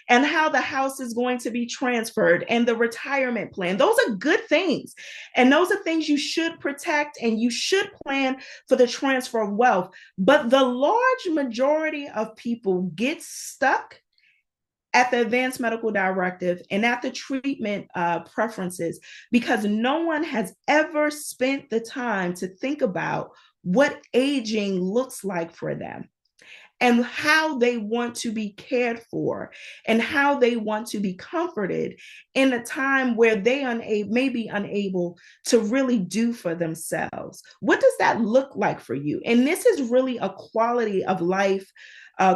and how the house is going to be transferred and the retirement plan. Those are good things. And those are things you should protect and you should plan for the transfer of wealth. But the large majority of people get stuck at the advanced medical directive and at the treatment preferences because no one has ever spent the time to think about what aging looks like for them and how they want to be cared for and how they want to be comforted in a time where they may be unable to really do for themselves. What does that look like for you? And this is really a quality of life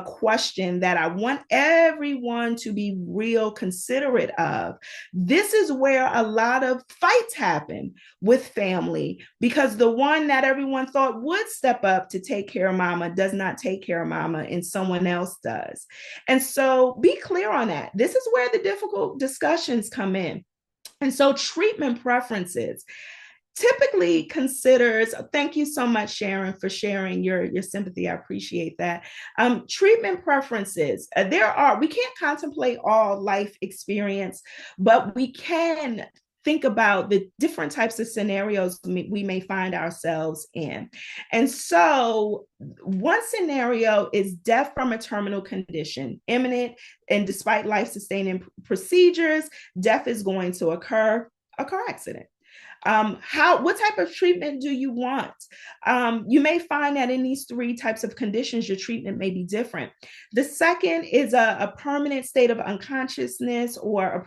question that I want everyone to be real considerate of. This is where a lot of fights happen with family because the one that everyone thought would step up to take care of mama does not take care of mama and someone else does. And so be clear on that. This is where the difficult discussions come in. And so treatment preferences typically considers, thank you so much, Sharon, for sharing your sympathy. I appreciate that. Treatment preferences. We can't contemplate all life experience, but we can think about the different types of scenarios we may find ourselves in. And so one scenario is death from a terminal condition, imminent, and despite life-sustaining procedures, death is going to occur, a car accident. What type of treatment do you want? You may find that in these three types of conditions, your treatment may be different. The second is a permanent state of unconsciousness or a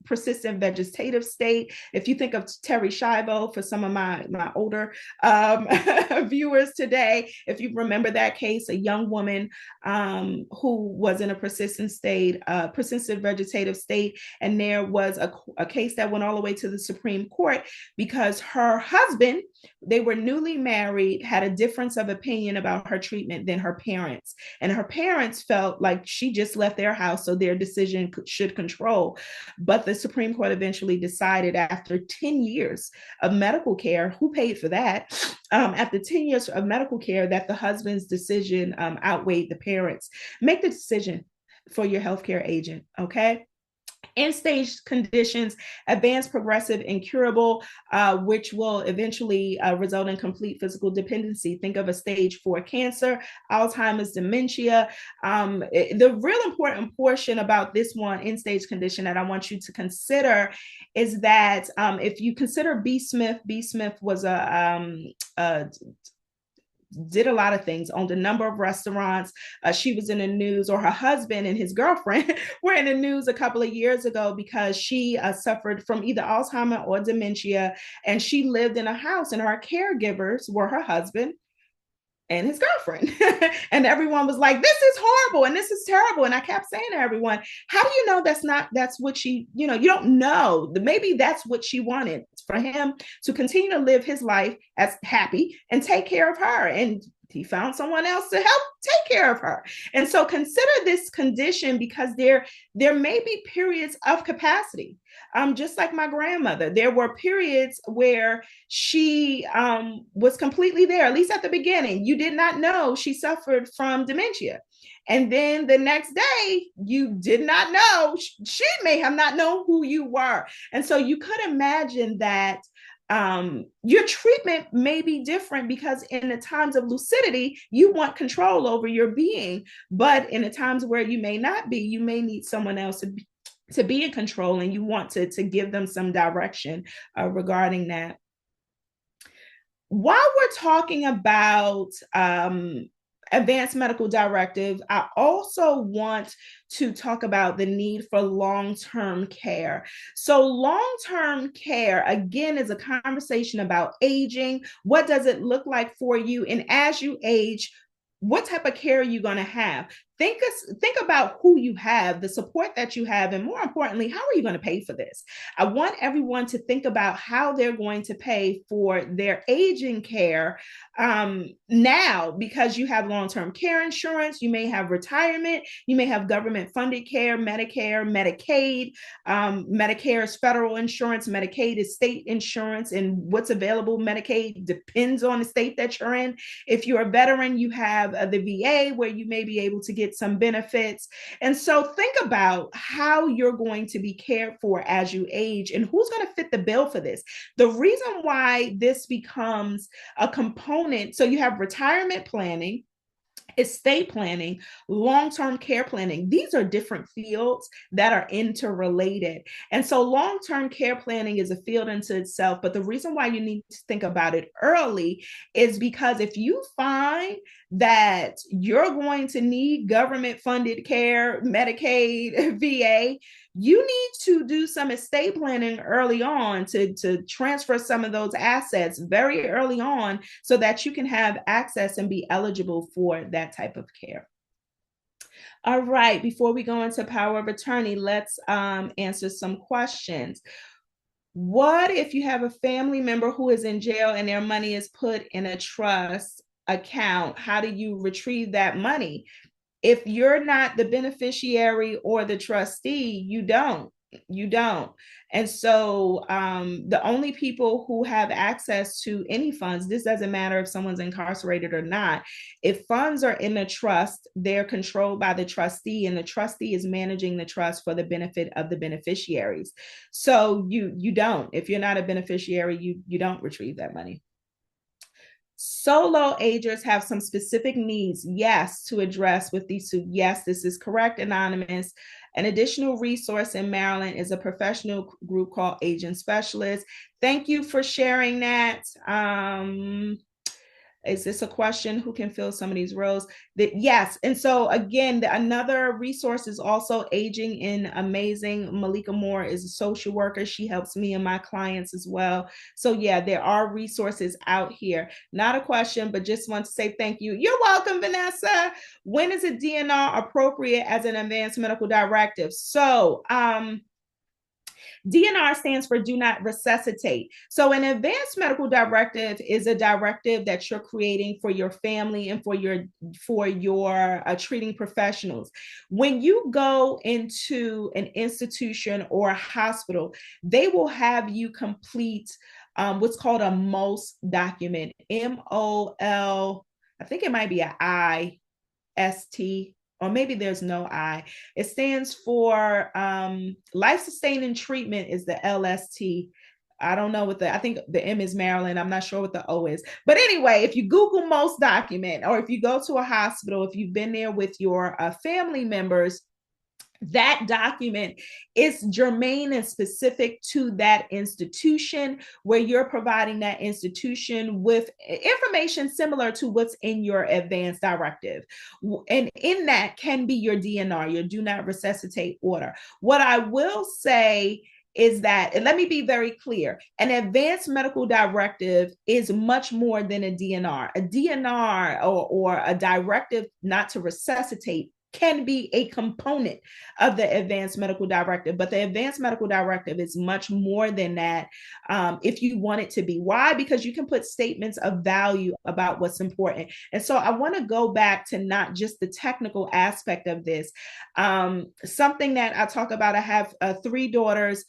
persistent vegetative state. If you think of Terry Schiavo, for some of my older viewers today, if you remember that case, a young woman who was in a persistent vegetative state, and there was a case that went all the way to the Supreme Court because her husband, they were newly married, had a difference of opinion about her treatment than her parents. And her parents felt like she just left their house, so their decision should control. But the Supreme Court eventually decided after 10 years of medical care, who paid for that? After 10 years of medical care, that the husband's decision outweighed the parents. Make the decision for your healthcare agent, okay? End-stage conditions, advanced, progressive, incurable, which will eventually result in complete physical dependency. Think of a stage 4 cancer, Alzheimer's, dementia. The real important portion about this one end-stage condition that I want you to consider is that if you consider B. Smith was did a lot of things, owned a number of restaurants. She was in the news, or her husband and his girlfriend were in the news a couple of years ago because she suffered from either Alzheimer or dementia. And she lived in a house, and her caregivers were her husband and his girlfriend. And everyone was like, this is horrible and this is terrible. And I kept saying to everyone, how do you know that's what she, you don't know. Maybe that's what she wanted, for him to continue to live his life as happy and take care of her. And he found someone else to help take care of her. And so consider this condition because there may be periods of capacity. Just like my grandmother, there were periods where she was completely there, at least at the beginning. You did not know she suffered from dementia. And then the next day, you did not know. She may have not known who you were. And so you could imagine that your treatment may be different because in the times of lucidity, you want control over your being. But in the times where you may not be, you may need someone else to be in control, and you want to give them some direction regarding that. While we're talking about advanced medical directive, I also want to talk about the need for long-term care. So long-term care, again, is a conversation about aging. What does it look like for you? And as you age, what type of care are you going to have? think about who you have, the support that you have, and more importantly, how are you going to pay for this? I want everyone to think about how they're going to pay for their aging care now, because you have long-term care insurance, you may have retirement, you may have government-funded care, Medicare, Medicaid. Medicare is federal insurance, Medicaid is state insurance, and what's available Medicaid depends on the state that you're in. If you're a veteran, you have the VA where you may be able to get some benefits. And so think about how you're going to be cared for as you age and who's going to fit the bill for this. The reason why this becomes a component, so you have retirement planning, estate planning, long-term care planning. These are different fields that are interrelated. And so long-term care planning is a field into itself, but the reason why you need to think about it early is because if you find that you're going to need government-funded care, Medicaid, VA, you need to do some estate planning early on to transfer some of those assets very early on so that you can have access and be eligible for that type of care. All right, before we go into power of attorney, let's answer some questions. What if you have a family member who is in jail and their money is put in a trust account? How do you retrieve that money? If you're not the beneficiary or the trustee, you don't. And so the only people who have access to any funds, this doesn't matter if someone's incarcerated or not. If funds are in a trust, they're controlled by the trustee, and the trustee is managing the trust for the benefit of the beneficiaries. So you don't. If you're not a beneficiary, you don't retrieve that money. Solo agers have some specific needs, yes, to address with these two. Yes, this is correct, Anonymous. An additional resource in Maryland is a professional group called Aging Specialists. Thank you for sharing that. Is this a question? Who can fill some of these roles? Yes. And so again, another resource is also Aging in Amazing. Malika Moore is a social worker. She helps me and my clients as well. So yeah, there are resources out here. Not a question, but just want to say thank you. You're welcome, Vanessa. When is a DNR appropriate as an advanced medical directive? So DNR stands for do not resuscitate. So an advanced medical directive is a directive that you're creating for your family and for your treating professionals. When you go into an institution or a hospital, they will have you complete what's called a MOL document, MOL. I think it might be an IST, or maybe there's no I. It stands for life-sustaining treatment is the LST. I don't know what I think the M is Maryland. I'm not sure what the O is. But anyway, if you Google most document, or if you go to a hospital, if you've been there with your family members, that document is germane and specific to that institution, where you're providing that institution with information similar to what's in your advance directive. And in that can be your DNR, your do not resuscitate order. What I will say is that, and let me be very clear, an advanced medical directive is much more than a DNR. A DNR or a directive not to resuscitate can be a component of the advanced medical directive, but the advanced medical directive is much more than that if you want it to be. Why? Because you can put statements of value about what's important. And so I want to go back to not just the technical aspect of this. Something that I talk about, I have 3 daughters,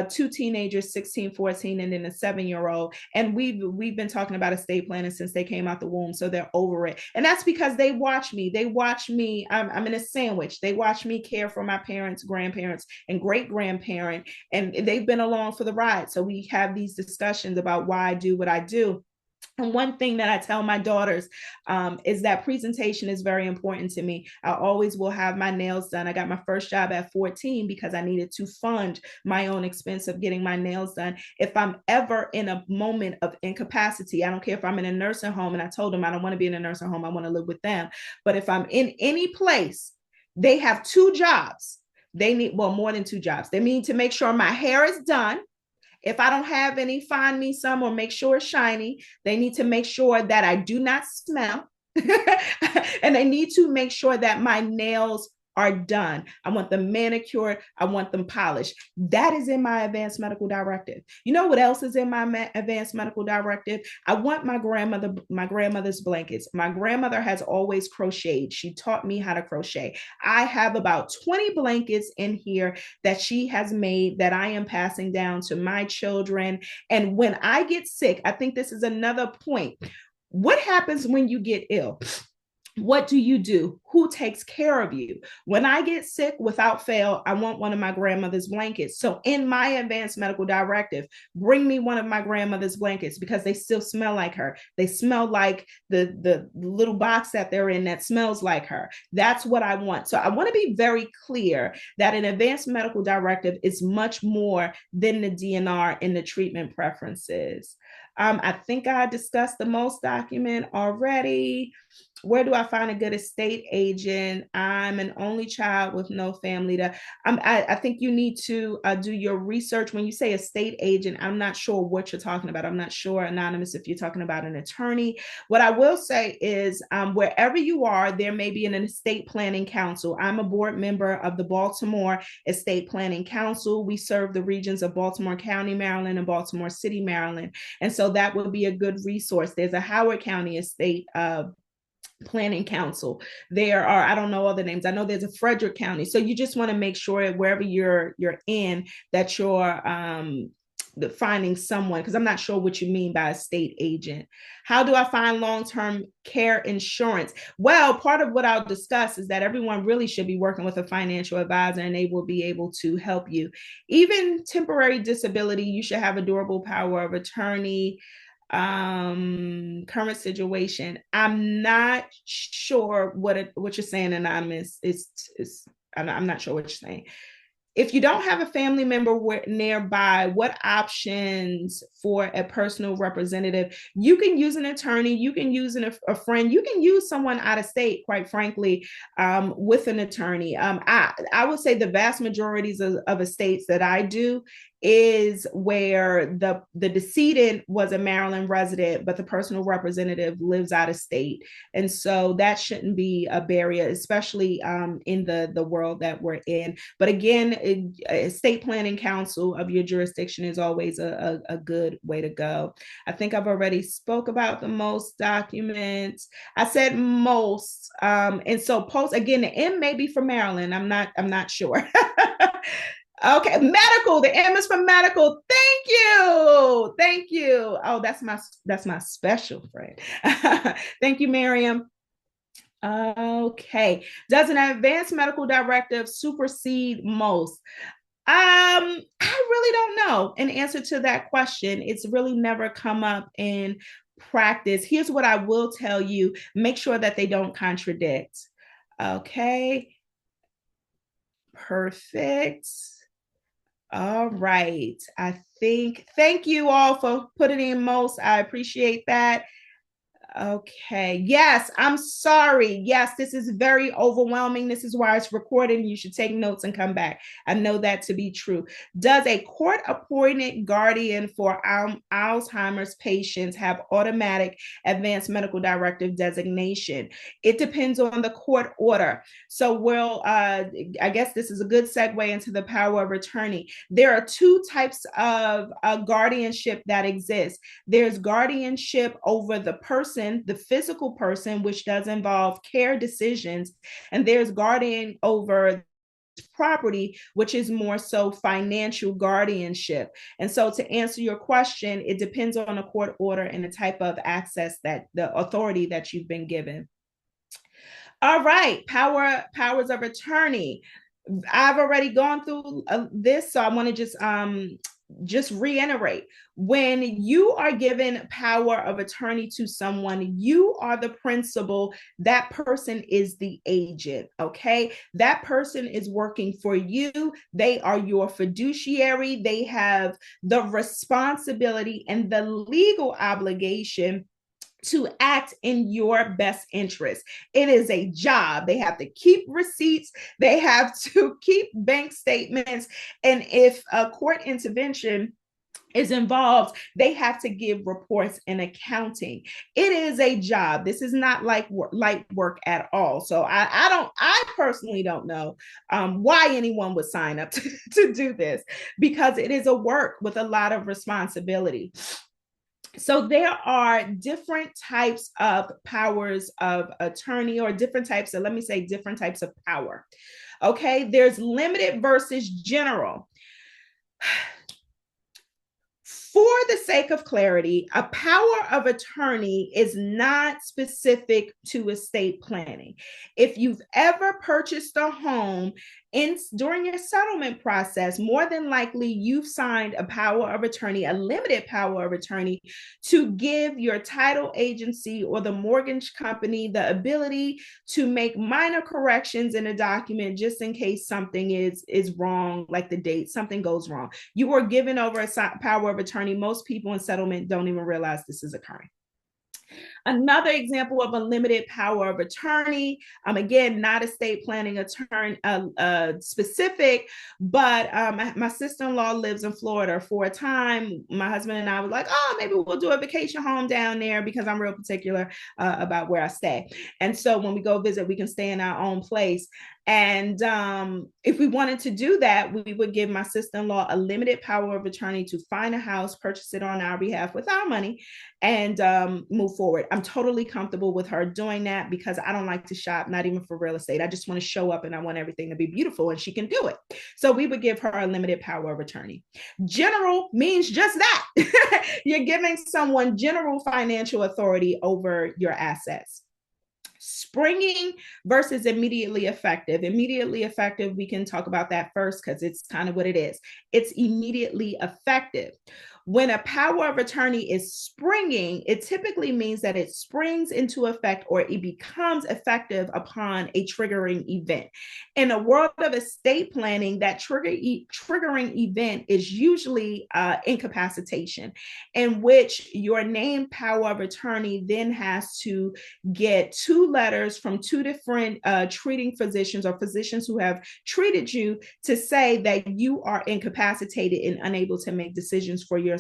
2 teenagers, 16, 14, and then a 7-year-old. And we've been talking about estate planning since they came out the womb, so they're over it. And that's because they watch me. I'm in a sandwich. They watch me care for my parents, grandparents, and great-grandparent, and they've been along for the ride. So we have these discussions about why I do what I do. And one thing that I tell my daughters is that presentation is very important to me. I always will have my nails done. I got my first job at 14 because I needed to fund my own expense of getting my nails done. If I'm ever in a moment of incapacity, I don't care if I'm in a nursing home, and I told them I don't want to be in a nursing home, I want to live with them. But if I'm in any place, they have 2 jobs. They need, well, more than 2 jobs. They need to make sure my hair is done. If I don't have any, find me some or make sure it's shiny. They need to make sure that I do not smell. And I need to make sure that my nails are done. I want them manicured. I want them polished. That is in my advanced medical directive. You know what else is in my advanced medical directive? I want my grandmother's blankets. My grandmother has always crocheted. She taught me how to crochet. I have about 20 blankets in here that she has made that I am passing down to my children. And when I get sick, I think this is another point. What happens when you get ill? What do you do? Who takes care of you? When I get sick, without fail, I want one of my grandmother's blankets. So in my advanced medical directive, bring me one of my grandmother's blankets because they still smell like her. They smell like the little box that they're in that smells like her. That's what I want. So I want to be very clear that an advanced medical directive is much more than the DNR and the treatment preferences. I think I discussed the most document already. Where do I find a good estate agent? I'm an only child with no family. I think you need to do your research. When you say estate agent, I'm not sure what you're talking about. I'm not sure, Anonymous, if you're talking about an attorney. What I will say is wherever you are, there may be an estate planning council. I'm a board member of the Baltimore Estate Planning Council. We serve the regions of Baltimore County, Maryland, and Baltimore City, Maryland. And so that would be a good resource. There's a Howard County Estate Planning Council. There are, I don't know all the names. I know there's a Frederick County. So you just want to make sure wherever you're in that you're finding someone, because I'm not sure what you mean by a state agent. How do I find long-term care insurance? Well, part of what I'll discuss is that everyone really should be working with a financial advisor and they will be able to help you. Even temporary disability, you should have a durable power of attorney. Current situation, I'm not sure what you're saying, Anonymous. I'm not sure what you're saying. If you don't have a family member nearby, what options for a personal representative? You can use an attorney, you can use a friend, you can use someone out of state, quite frankly, with an attorney. I would say the vast majorities of estates that I do is where the decedent was a Maryland resident, but the personal representative lives out of state. And so that shouldn't be a barrier, especially in the world that we're in. But again, a state planning council of your jurisdiction is always a good way to go. I think I've already spoke about the most documents. I said most. And so post, again, the M may be for Maryland. I'm not sure. Okay, medical. The M is for medical. Thank you. Thank you. Oh, that's my special friend. Thank you, Miriam. Okay. Does an advanced medical directive supersede most? I really don't know an answer to that question. It's really never come up in practice. Here's what I will tell you. Make sure that they don't contradict. Okay. Perfect. All right. Thank you all for putting in most. I appreciate that. Okay. Yes, I'm sorry. Yes, this is very overwhelming. This is why it's recorded. You should take notes and come back. I know that to be true. Does a court appointed guardian for Alzheimer's patients have automatic advanced medical directive designation? It depends on the court order. So I guess this is a good segue into the power of attorney. There are two types of guardianship that exist. There's guardianship over the person, the physical person, which does involve care decisions, and there's guardian over property, which is more so financial guardianship. And so to answer your question, it depends on the court order and the type of access that the authority that you've been given. All right, powers of attorney. I've already gone through this, so I want to just reiterate. When you are given power of attorney to someone, you are the principal. That person is the agent, okay? That person is working for you. They are your fiduciary. They have the responsibility and the legal obligation to act in your best interest. It is a job. They have to keep receipts. They have to keep bank statements. And if a court intervention is involved, they have to give reports and accounting. It is a job. This is not like light work at all. So I personally don't know why anyone would sign up to do this, because it is a work with a lot of responsibility. So there are different types of powers of attorney, or different types of, let me say, different types of power. Okay, there's limited versus general. For the sake of clarity, a power of attorney is not specific to estate planning. If you've ever purchased a home during your settlement process, more than likely you've signed a power of attorney, a limited power of attorney, to give your title agency or the mortgage company the ability to make minor corrections in a document just in case something is wrong, like the date, something goes wrong. You are given over a power of attorney. Most people in settlement don't even realize this is occurring. Another example of a limited power of attorney, again, not estate planning attorney specific, but my sister-in-law lives in Florida. For a time, my husband and I was like, oh, maybe we'll do a vacation home down there, because I'm real particular about where I stay. And so when we go visit, we can stay in our own place. And if we wanted to do that, we would give my sister-in-law a limited power of attorney to find a house, purchase it on our behalf with our money, and move forward. I'm totally comfortable with her doing that, because I don't like to shop, not even for real estate. I just want to show up and I want everything to be beautiful, and she can do it. So we would give her a limited power of attorney. General means just that. You're giving someone general financial authority over your assets. Springing versus immediately effective. Immediately effective, we can talk about that first, because it's kind of what it is. It's immediately effective. When a power of attorney is springing, it typically means that it springs into effect, or it becomes effective upon a triggering event. In a world of estate planning, that triggering event is usually incapacitation, in which your named power of attorney then has to get 2 letters from 2 different treating physicians, or physicians who have treated you, to say that you are incapacitated and unable to make decisions for yourself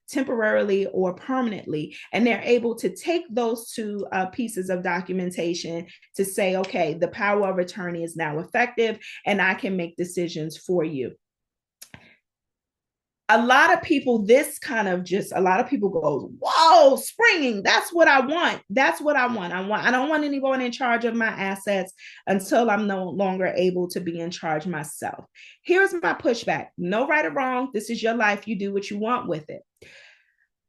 temporarily or permanently. And they're able to take those 2 pieces of documentation to say, okay, the power of attorney is now effective and I can make decisions for you. A lot of people, a lot of people go, whoa, springing, that's what I want. That's what I want. I don't want anyone in charge of my assets until I'm no longer able to be in charge myself. Here's my pushback. No right or wrong. This is your life. You do what you want with it.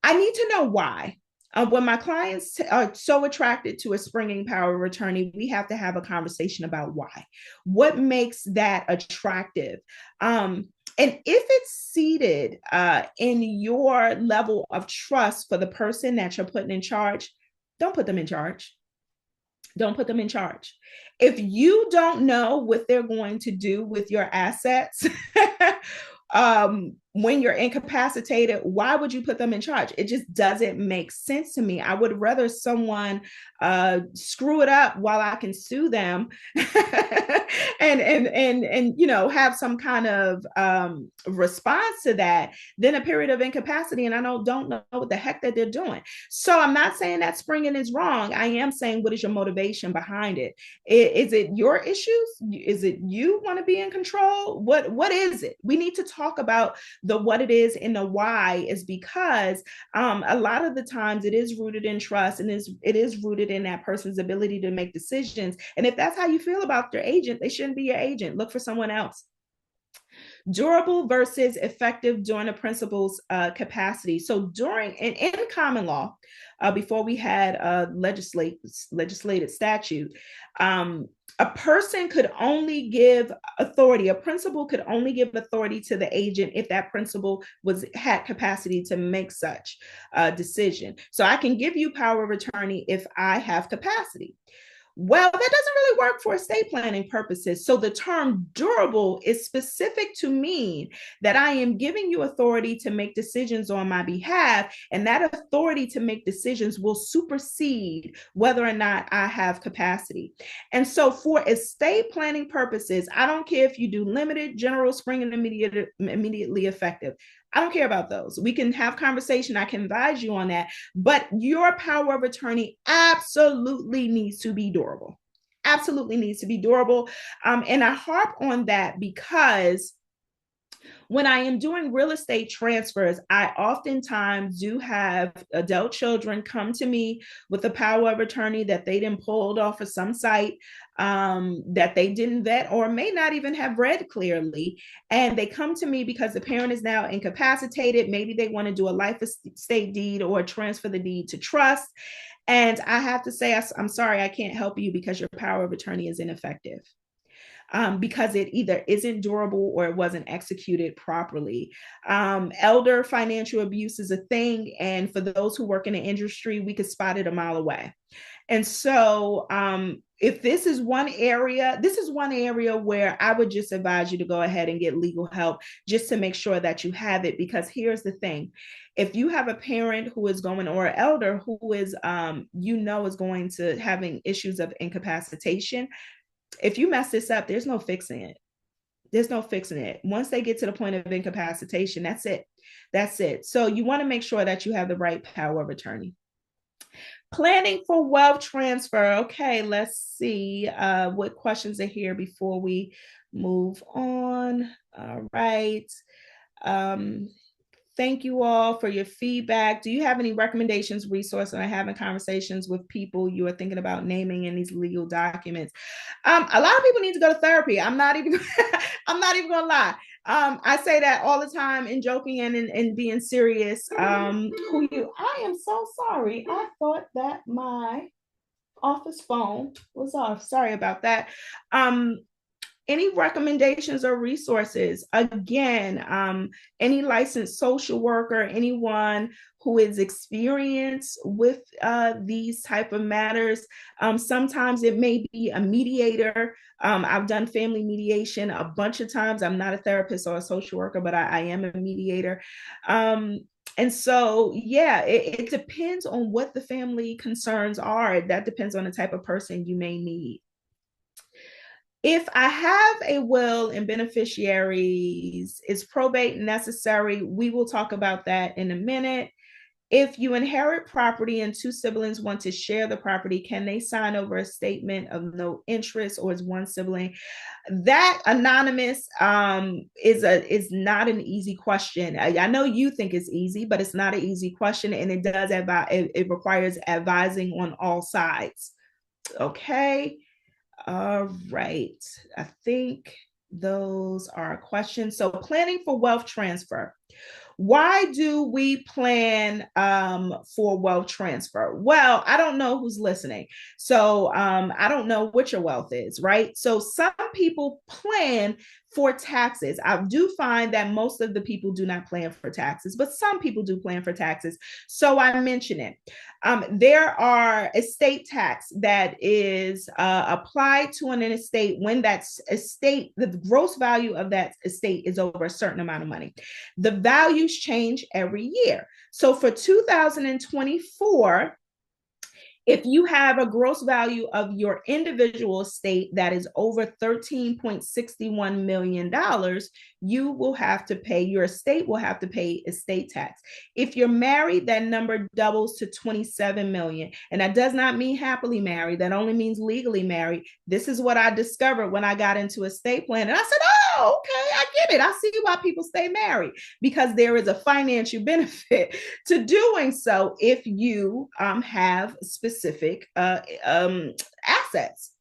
I need to know why. When my clients are so attracted to a springing power of attorney, we have to have a conversation about why. What makes that attractive? And if it's seated in your level of trust for the person that you're putting in charge, don't put them in charge. Don't put them in charge. If you don't know what they're going to do with your assets, when you're incapacitated, why would you put them in charge? It just doesn't make sense to me. I would rather someone screw it up while I can sue them and have some kind of response to that than a period of incapacity, and I don't know what the heck that they're doing. So I'm not saying that springing is wrong. I am saying, what is your motivation behind it? Is it your issues? Is it you want to be in control? What is it? We need to talk about the what it is and the why, is because a lot of the times it is rooted in trust, and it is rooted in that person's ability to make decisions. And if that's how you feel about your agent, they shouldn't be your agent. Look for someone else. Durable versus effective during a principal's capacity. So in common law, before we had legislated statute, a person could only give authority, a principal could only give authority to the agent if that principal had capacity to make such a decision. So I can give you power of attorney if I have capacity. Well, that doesn't really work for estate planning purposes. So the term durable is specific to mean that I am giving you authority to make decisions on my behalf, and that authority to make decisions will supersede whether or not I have capacity. And so for estate planning purposes, I don't care if you do limited, general, spring, and immediately effective. I don't care about those. We can have conversation. I can advise you on that. But your power of attorney absolutely needs to be durable. Absolutely needs to be durable. And I harp on that because when I am doing real estate transfers, I oftentimes do have adult children come to me with a power of attorney that they didn't pulled off of some site that they didn't vet or may not even have read clearly. And they come to me because the parent is now incapacitated. Maybe they want to do a life estate deed or transfer the deed to trust. And I have to say, I'm sorry, I can't help you because your power of attorney is ineffective. Because it either isn't durable or it wasn't executed properly. Elder financial abuse is a thing. And for those who work in the industry, we could spot it a mile away. And so if this is one area where I would just advise you to go ahead and get legal help just to make sure that you have it. Because here's the thing. If you have a parent who is going, or an elder who is, is going to having issues of incapacitation, if you mess this up, there's no fixing it. There's no fixing it. Once they get to the point of incapacitation, that's it. That's it. So you want to make sure that you have the right power of attorney. Planning for wealth transfer. Okay, let's see what questions are here before we move on. All right. Thank you all for your feedback. Do you have any recommendations, resources, or having conversations with people you are thinking about naming in these legal documents? A lot of people need to go to therapy. I'm not even gonna lie. I say that all the time in joking and being serious. I am so sorry. I thought that my office phone was off. Sorry about that. Any recommendations or resources? Again, any licensed social worker, anyone who is experienced with these type of matters. Sometimes it may be a mediator. I've done family mediation a bunch of times. I'm not a therapist or a social worker, but I am a mediator. And so, yeah, it depends on what the family concerns are. That depends on the type of person you may need. If I have a will and beneficiaries, is probate necessary? We will talk about that in a minute. If you inherit property and two siblings want to share the property, can they sign over a statement of no interest, or is one sibling? That anonymous is not an easy question. I know you think it's easy, but it's not an easy question, and it requires advising on all sides. Okay. All right. I think those are questions. So planning for wealth transfer. Why do we plan for wealth transfer? Well, I don't know who's listening. So I don't know what your wealth is, right? So some people plan for taxes. I do find that most of the people do not plan for taxes, but some people do plan for taxes. So I mention it. There are estate tax that is applied to an estate when that estate, the gross value of that estate is over a certain amount of money. The values change every year. So for 2024, if you have a gross value of your individual estate that is over $13.61 million, you will have to pay, your estate will have to pay estate tax. If you're married, that number doubles to 27 million. And that does not mean happily married. That only means legally married. This is what I discovered when I got into estate planning. And I said, oh, okay, I get it. I see why people stay married, because there is a financial benefit to doing so if you have specific assets.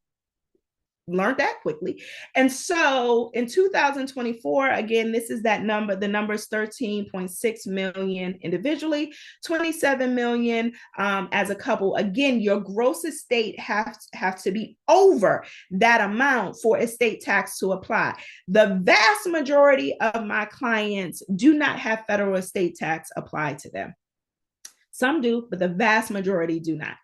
Learned that quickly. And so in 2024, again, this is that number. The number is 13.6 million individually, 27 million as a couple. Again, your gross estate have to be over that amount for estate tax to apply. The vast majority of my clients do not have federal estate tax applied to them. Some do, but the vast majority do not.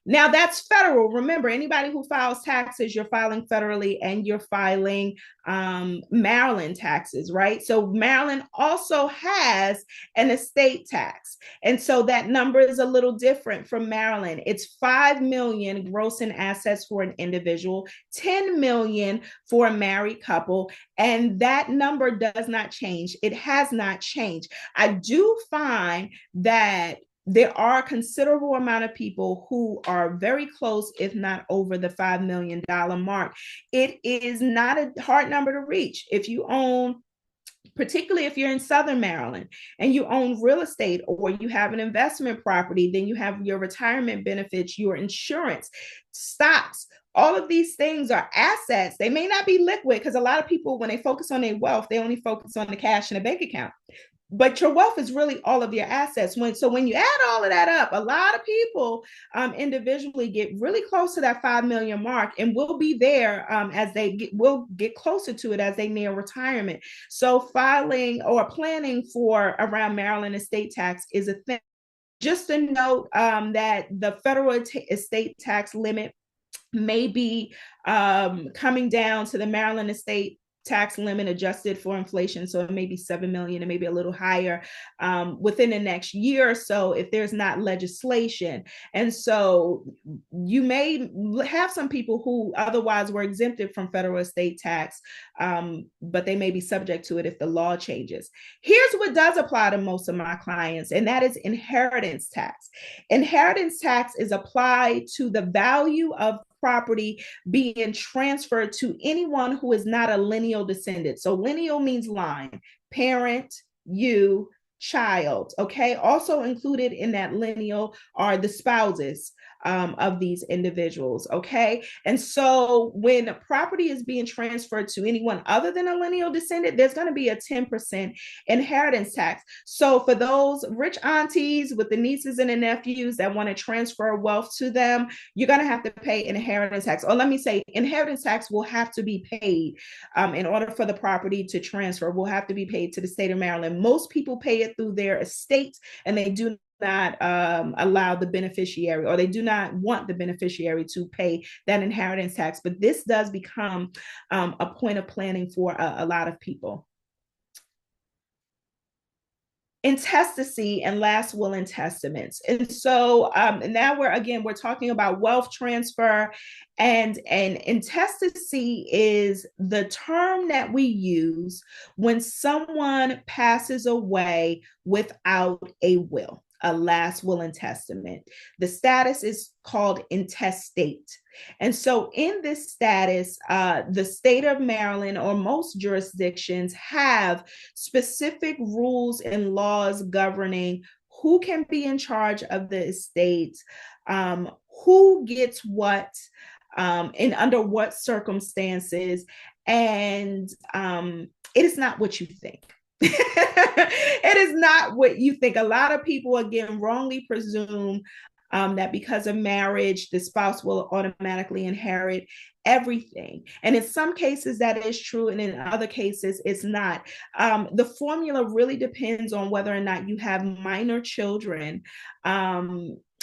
Now that's federal. Remember, anybody who files taxes, you're filing federally and you're filing Maryland taxes, right? So Maryland also has an estate tax. And so that number is a little different from Maryland. It's 5 million gross in assets for an individual, 10 million for a married couple. And that number does not change. It has not changed. I do find that there are a considerable amount of people who are very close, if not over the $5 million mark. It is not a hard number to reach. If you own, particularly if you're in Southern Maryland and you own real estate or you have an investment property, then you have your retirement benefits, your insurance, stocks. All of these things are assets. They may not be liquid because a lot of people, when they focus on their wealth, they only focus on the cash in a bank account. But your wealth is really all of your assets. So when you add all of that up, a lot of people individually get really close to that 5 million mark, and will be there as they will get closer to it as they near retirement. So filing or planning for around Maryland estate tax is a thing. Just a note that the federal estate tax limit may be coming down to the Maryland estate tax limit adjusted for inflation. So it may be 7 million, it may be a little higher within the next year or so if there's not legislation. And so you may have some people who otherwise were exempted from federal estate tax, but they may be subject to it if the law changes. Here's what does apply to most of my clients, and that is inheritance tax. Inheritance tax is applied to the value of property being transferred to anyone who is not a lineal descendant. So lineal means line, parent, you, child. Okay. Also included in that lineal are the spouses of these individuals. Okay. And so when property is being transferred to anyone other than a lineal descendant, there's going to be a 10% inheritance tax. So for those rich aunties with the nieces and the nephews that want to transfer wealth to them, you're going to have to pay inheritance tax. Or let me say, inheritance tax will have to be paid in order for the property to transfer, will have to be paid to the state of Maryland. Most people pay it through their estates, and they do not allow the beneficiary, or they do not want the beneficiary to pay that inheritance tax. But this does become a point of planning for a lot of people. Intestacy and last will and testaments. And so now we're talking about wealth transfer, and intestacy is the term that we use when someone passes away without a will, a last will and testament. The status is called intestate. And so in this status, the state of Maryland or most jurisdictions have specific rules and laws governing who can be in charge of the estate, who gets what, and under what circumstances. And it is not what you think. It is not what you think. A lot of people, again, wrongly presume that because of marriage, the spouse will automatically inherit everything. And in some cases, that is true. And in other cases, it's not. The formula really depends on whether or not you have minor children,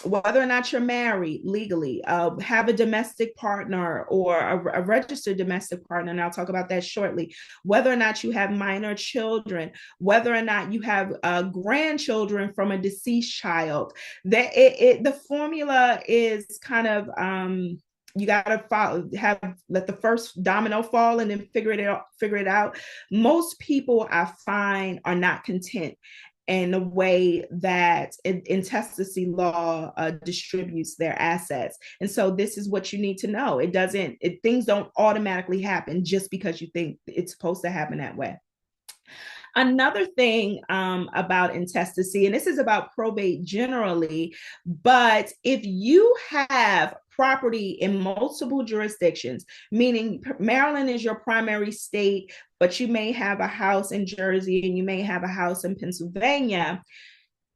whether or not you're married legally, have a domestic partner or a registered domestic partner, and I'll talk about that shortly, whether or not you have minor children, whether or not you have grandchildren from a deceased child. The formula is kind of, you got to let the first domino fall and then figure it out. Most people, I find, are not content in the way that intestacy law distributes their assets. And so this is what you need to know. Things don't automatically happen just because you think it's supposed to happen that way. Another thing about intestacy, and this is about probate generally, but if you have property in multiple jurisdictions, meaning Maryland is your primary state, but you may have a house in Jersey and you may have a house in Pennsylvania,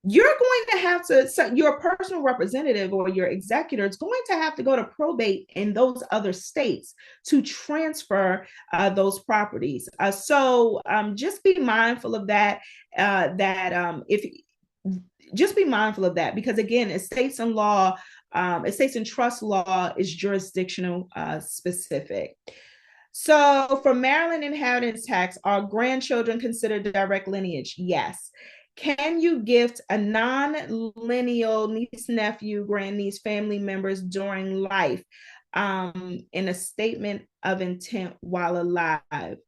you're going to have to, so your personal representative or your executor is going to have to go to probate in those other states to transfer those properties. So just be mindful of that, just be mindful of that, because again, estates and law estates and trust law is jurisdictional specific. So for Maryland inheritance tax, are grandchildren considered direct lineage? Yes. Can you gift a non-lineal niece, nephew, grandniece, family members during life in a statement of intent while alive?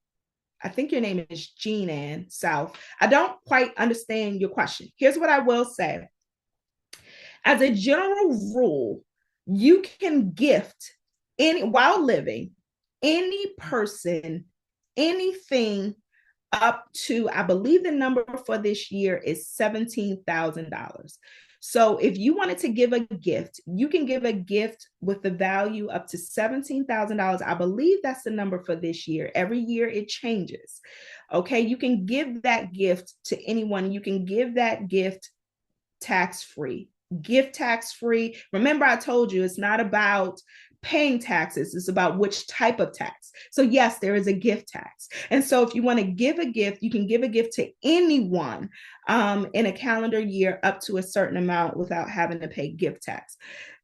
I think your name is Jean Ann South. I don't quite understand your question. Here's what I will say. As a general rule, you can gift any while living any person anything up to, I believe the number for this year is $17,000. So if you wanted to give a gift, you can give a gift with the value up to $17,000. I believe that's the number for this year. Every year it changes. Okay, you can give that gift to anyone. You can give that gift tax free. Gift tax free. Remember, I told you it's not about paying taxes, it's about which type of tax. So, yes, there is a gift tax. And so, if you want to give a gift, you can give a gift to anyone in a calendar year up to a certain amount without having to pay gift tax.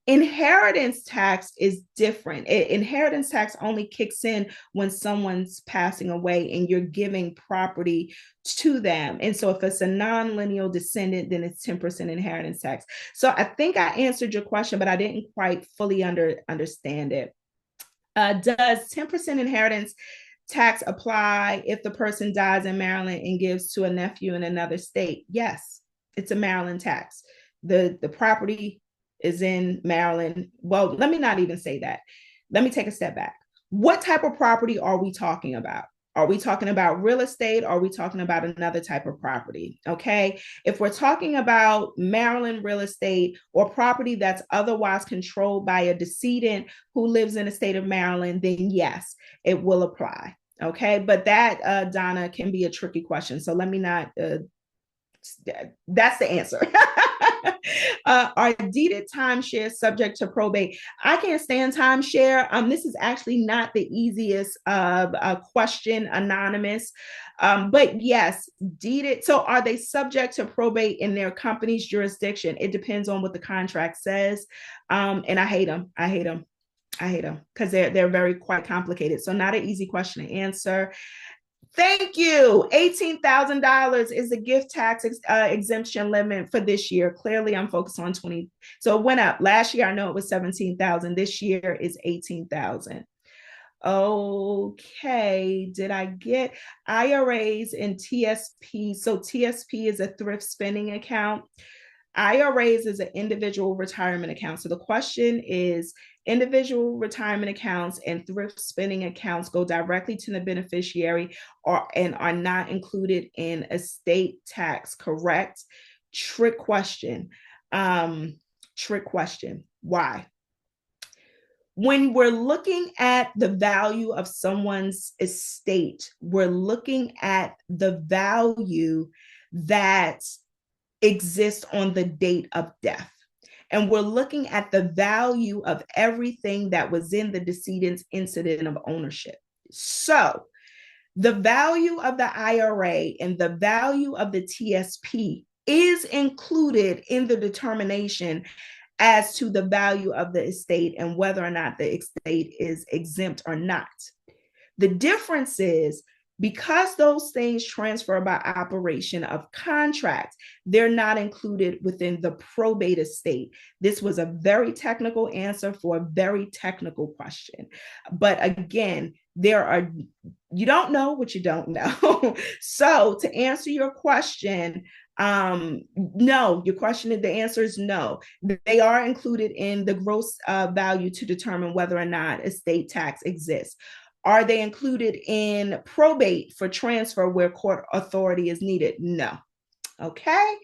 Inheritance tax is different. Inheritance tax only kicks in when someone's passing away and you're giving property to them. And so if it's a non-lineal descendant, then it's 10% inheritance tax. So I think I answered your question, but I didn't quite fully understand it. Does 10% inheritance tax apply if the person dies in Maryland and gives to a nephew in another state? Yes, it's a Maryland tax. The property is in Maryland. Well, let me not even say that. Let me take a step back. What type of property are we talking about? Are we talking about real estate? Or are we talking about another type of property? Okay. If we're talking about Maryland real estate or property that's otherwise controlled by a decedent who lives in the state of Maryland, then yes, it will apply. Okay. But that, Donna, can be a tricky question. So let me not that's the answer. Are deeded timeshares subject to probate? I can't stand timeshare. This is actually not the easiest question, anonymous. But yes, deeded. So are they subject to probate in their company's jurisdiction? It depends on what the contract says. And I hate them. I hate them. I hate them because they're very quite complicated. So not an easy question to answer. Thank you. $18,000 is the gift tax exemption limit for this year. Clearly, I'm focused on 20. So it went up. Last year, I know it was 17,000. This year is 18,000. Okay. Did I get IRAs and TSP? So TSP is a thrift spending account. IRAs is an individual retirement account. So the question is, individual retirement accounts and thrift spending accounts go directly to the beneficiary and are not included in estate tax, correct? Trick question. Trick question. Why? When we're looking at the value of someone's estate, we're looking at the value that exists on the date of death. And we're looking at the value of everything that was in the decedent's incident of ownership. So the value of the IRA and the value of the TSP is included in the determination as to the value of the estate and whether or not the estate is exempt or not. The difference is, because those things transfer by operation of contract, they're not included within the probate estate. This was a very technical answer for a very technical question. But again, you don't know what you don't know. So to answer your question, no, your question, the answer is no. They are included in the gross value to determine whether or not estate tax exists. Are they included in probate for transfer where court authority is needed? No. Okay.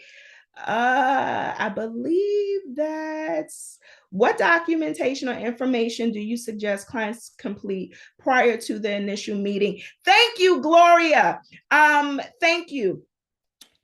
I believe that's what documentation or information do you suggest clients complete prior to the initial meeting? Thank you, Gloria. Thank you.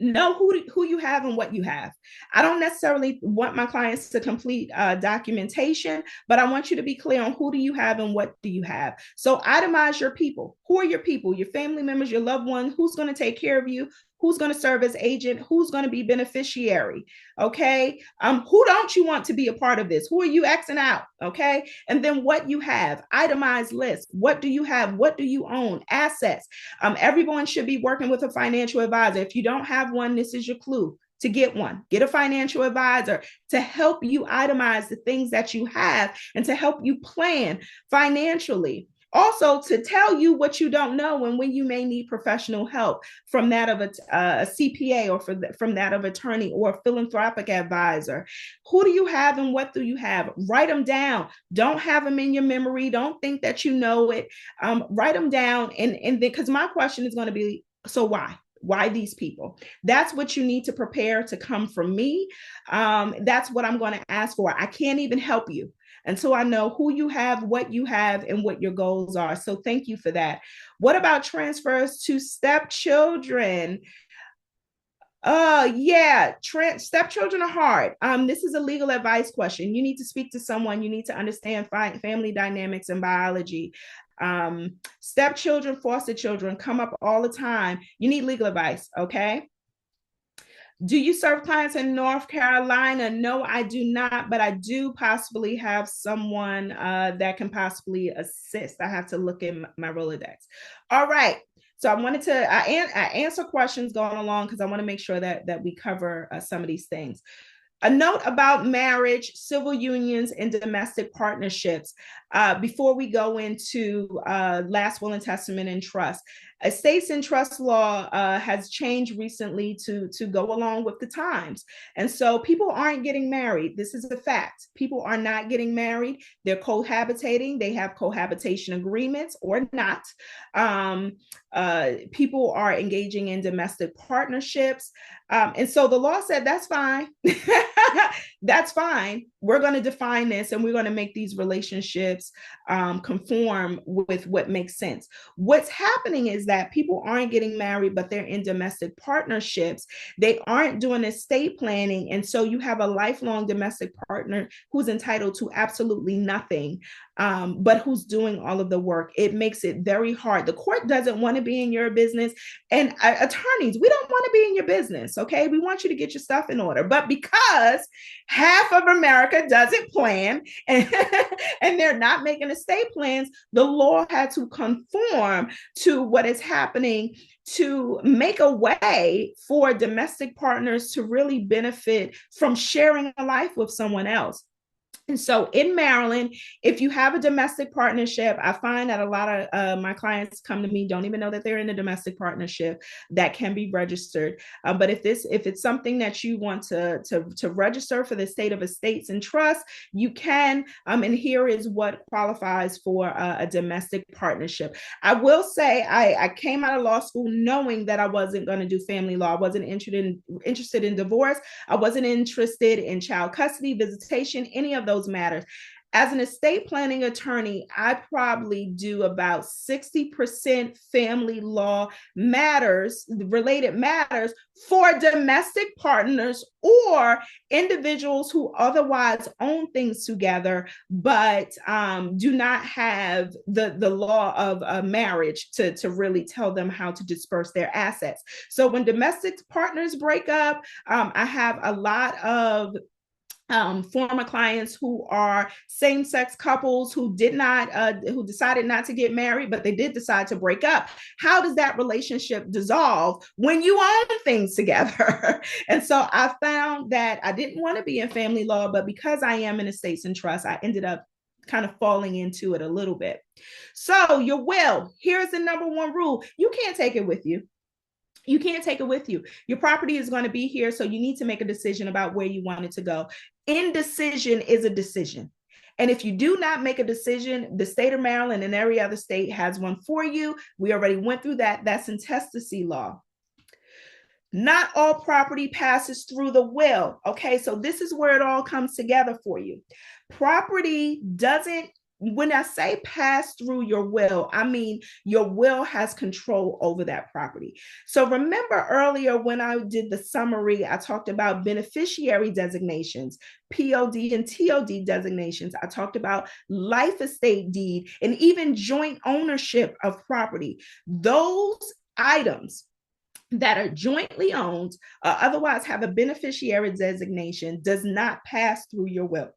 Know who you have and what you have. I don't necessarily want my clients to complete documentation, but I want you to be clear on who do you have and what do you have. So itemize your people. Who are your people? Your family members, your loved ones. Who's going to take care of you? who's going to serve as agent, who's going to be beneficiary. Okay. Who don't you want to be a part of this? Who are you Xing out? Okay. And then what you have, itemized list. What do you have? What do you own? Assets. Everyone should be working with a financial advisor. If you don't have one, this is your clue to get one. Get a financial advisor to help you itemize the things that you have and to help you plan financially. Also, to tell you what you don't know and when you may need professional help from that of a CPA or from that of attorney or a philanthropic advisor. Who do you have and what do you have? Write them down. Don't have them in your memory. Don't think that you know it. Write them down. And then, because my question is going to be, so why? Why these people? That's what you need to prepare to come from me. That's what I'm going to ask for. I can't even help you until I know who you have, what you have, and what your goals are. So thank you for that. What about transfers to stepchildren? Yeah, stepchildren are hard. This is a legal advice question. You need to speak to someone. You need to understand family dynamics and biology. Stepchildren, foster children come up all the time. You need legal advice, okay? Do you serve clients in North Carolina? No, I do not, but I do possibly have someone that can possibly assist. I have to look in my Rolodex. All right. So I wanted to I answer questions going along because I want to make sure that we cover some of these things. A note about marriage, civil unions, and domestic partnerships before we go into last will and testament and trust. Estates and trust law has changed recently to go along with the times. And so people aren't getting married. This is a fact. People are not getting married. They're cohabitating. They have cohabitation agreements or not. People are engaging in domestic partnerships. And so the law said, that's fine. That's fine. We're going to define this and we're going to make these relationships conform with what makes sense. What's happening is that people aren't getting married, but they're in domestic partnerships. They aren't doing estate planning. And so you have a lifelong domestic partner who's entitled to absolutely nothing, but who's doing all of the work. It makes it very hard. The court doesn't want to be in your business. And attorneys, we don't want to be in your business. Okay. We want you to get your stuff in order. But because half of America doesn't plan and, and they're not making estate plans, the law had to conform to what is happening to make a way for domestic partners to really benefit from sharing a life with someone else. And so in Maryland, if you have a domestic partnership, I find that a lot of my clients come to me, don't even know that they're in a domestic partnership that can be registered. But if it's something that you want to register for the state of estates and trust, you can. And here is what qualifies for a domestic partnership. I will say I came out of law school knowing that I wasn't going to do family law. I wasn't interested in divorce. I wasn't interested in child custody, visitation, any of those matters. As an estate planning attorney, I probably do about 60% family law matters, related matters for domestic partners or individuals who otherwise own things together, but do not have the law of marriage to really tell them how to disperse their assets. So when domestic partners break up, I have a lot of former clients who are same-sex couples who decided not to get married, but they did decide to break up. How does that relationship dissolve when you own things together? And so I found that I didn't want to be in family law, but because I am in estates and trust, I ended up kind of falling into it a little bit. So your will, here's the number one rule. You can't take it with you. You can't take it with you. Your property is going to be here, so you need to make a decision about where you want it to go. Indecision is a decision. And if you do not make a decision, the state of Maryland and every other state has one for you. We already went through that. That's intestacy law. Not all property passes through the will. Okay, so this is where it all comes together for you. Property doesn't, when I say pass through your will, I mean your will has control over that property. So remember earlier when I did the summary, I talked about beneficiary designations, POD and TOD designations. I talked about life estate deed and even joint ownership of property. Those items that are jointly owned, otherwise have a beneficiary designation, does not pass through your will.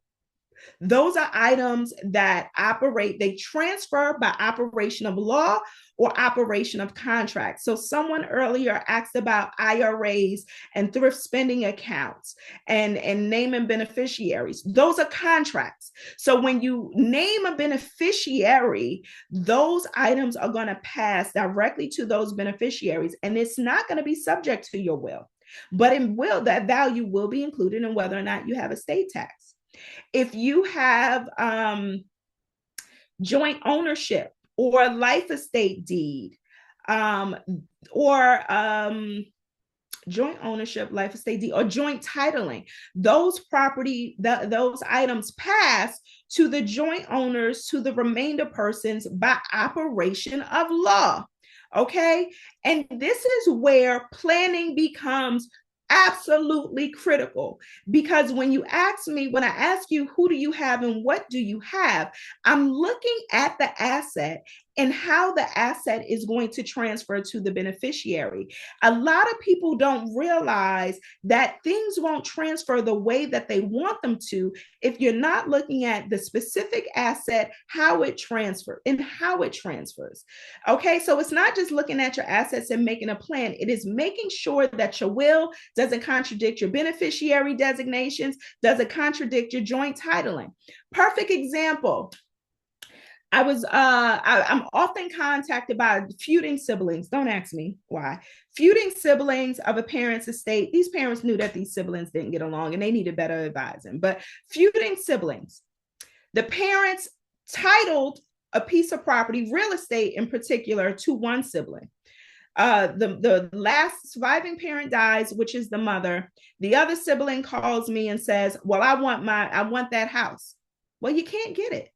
Those are items that operate, they transfer by operation of law or operation of contract. So someone earlier asked about IRAs and thrift spending accounts and naming beneficiaries. Those are contracts. So when you name a beneficiary, those items are going to pass directly to those beneficiaries, and it's not going to be subject to your will. But in will, that value will be included in whether or not you have estate tax. If you have joint ownership or life estate deed, or joint ownership, life estate deed, or joint titling, those those items pass to the joint owners, to the remainder persons by operation of law. Okay. And this is where planning becomes absolutely critical, because when I ask you, who do you have and what do you have, I'm looking at the asset and how the asset is going to transfer to the beneficiary. A lot of people don't realize that things won't transfer the way that they want them to if you're not looking at the specific asset, how it transfers and how it transfers. Okay, so it's not just looking at your assets and making a plan, it is making sure that your will doesn't contradict your beneficiary designations, doesn't contradict your joint titling. Perfect example. I'm often contacted by feuding siblings. Don't ask me why. Feuding siblings of a parent's estate. These parents knew that these siblings didn't get along and they needed better advising. But feuding siblings, the parents titled a piece of property, real estate in particular, to one sibling. The last surviving parent dies, which is the mother. The other sibling calls me and says, "Well, I want that house." Well, you can't get it.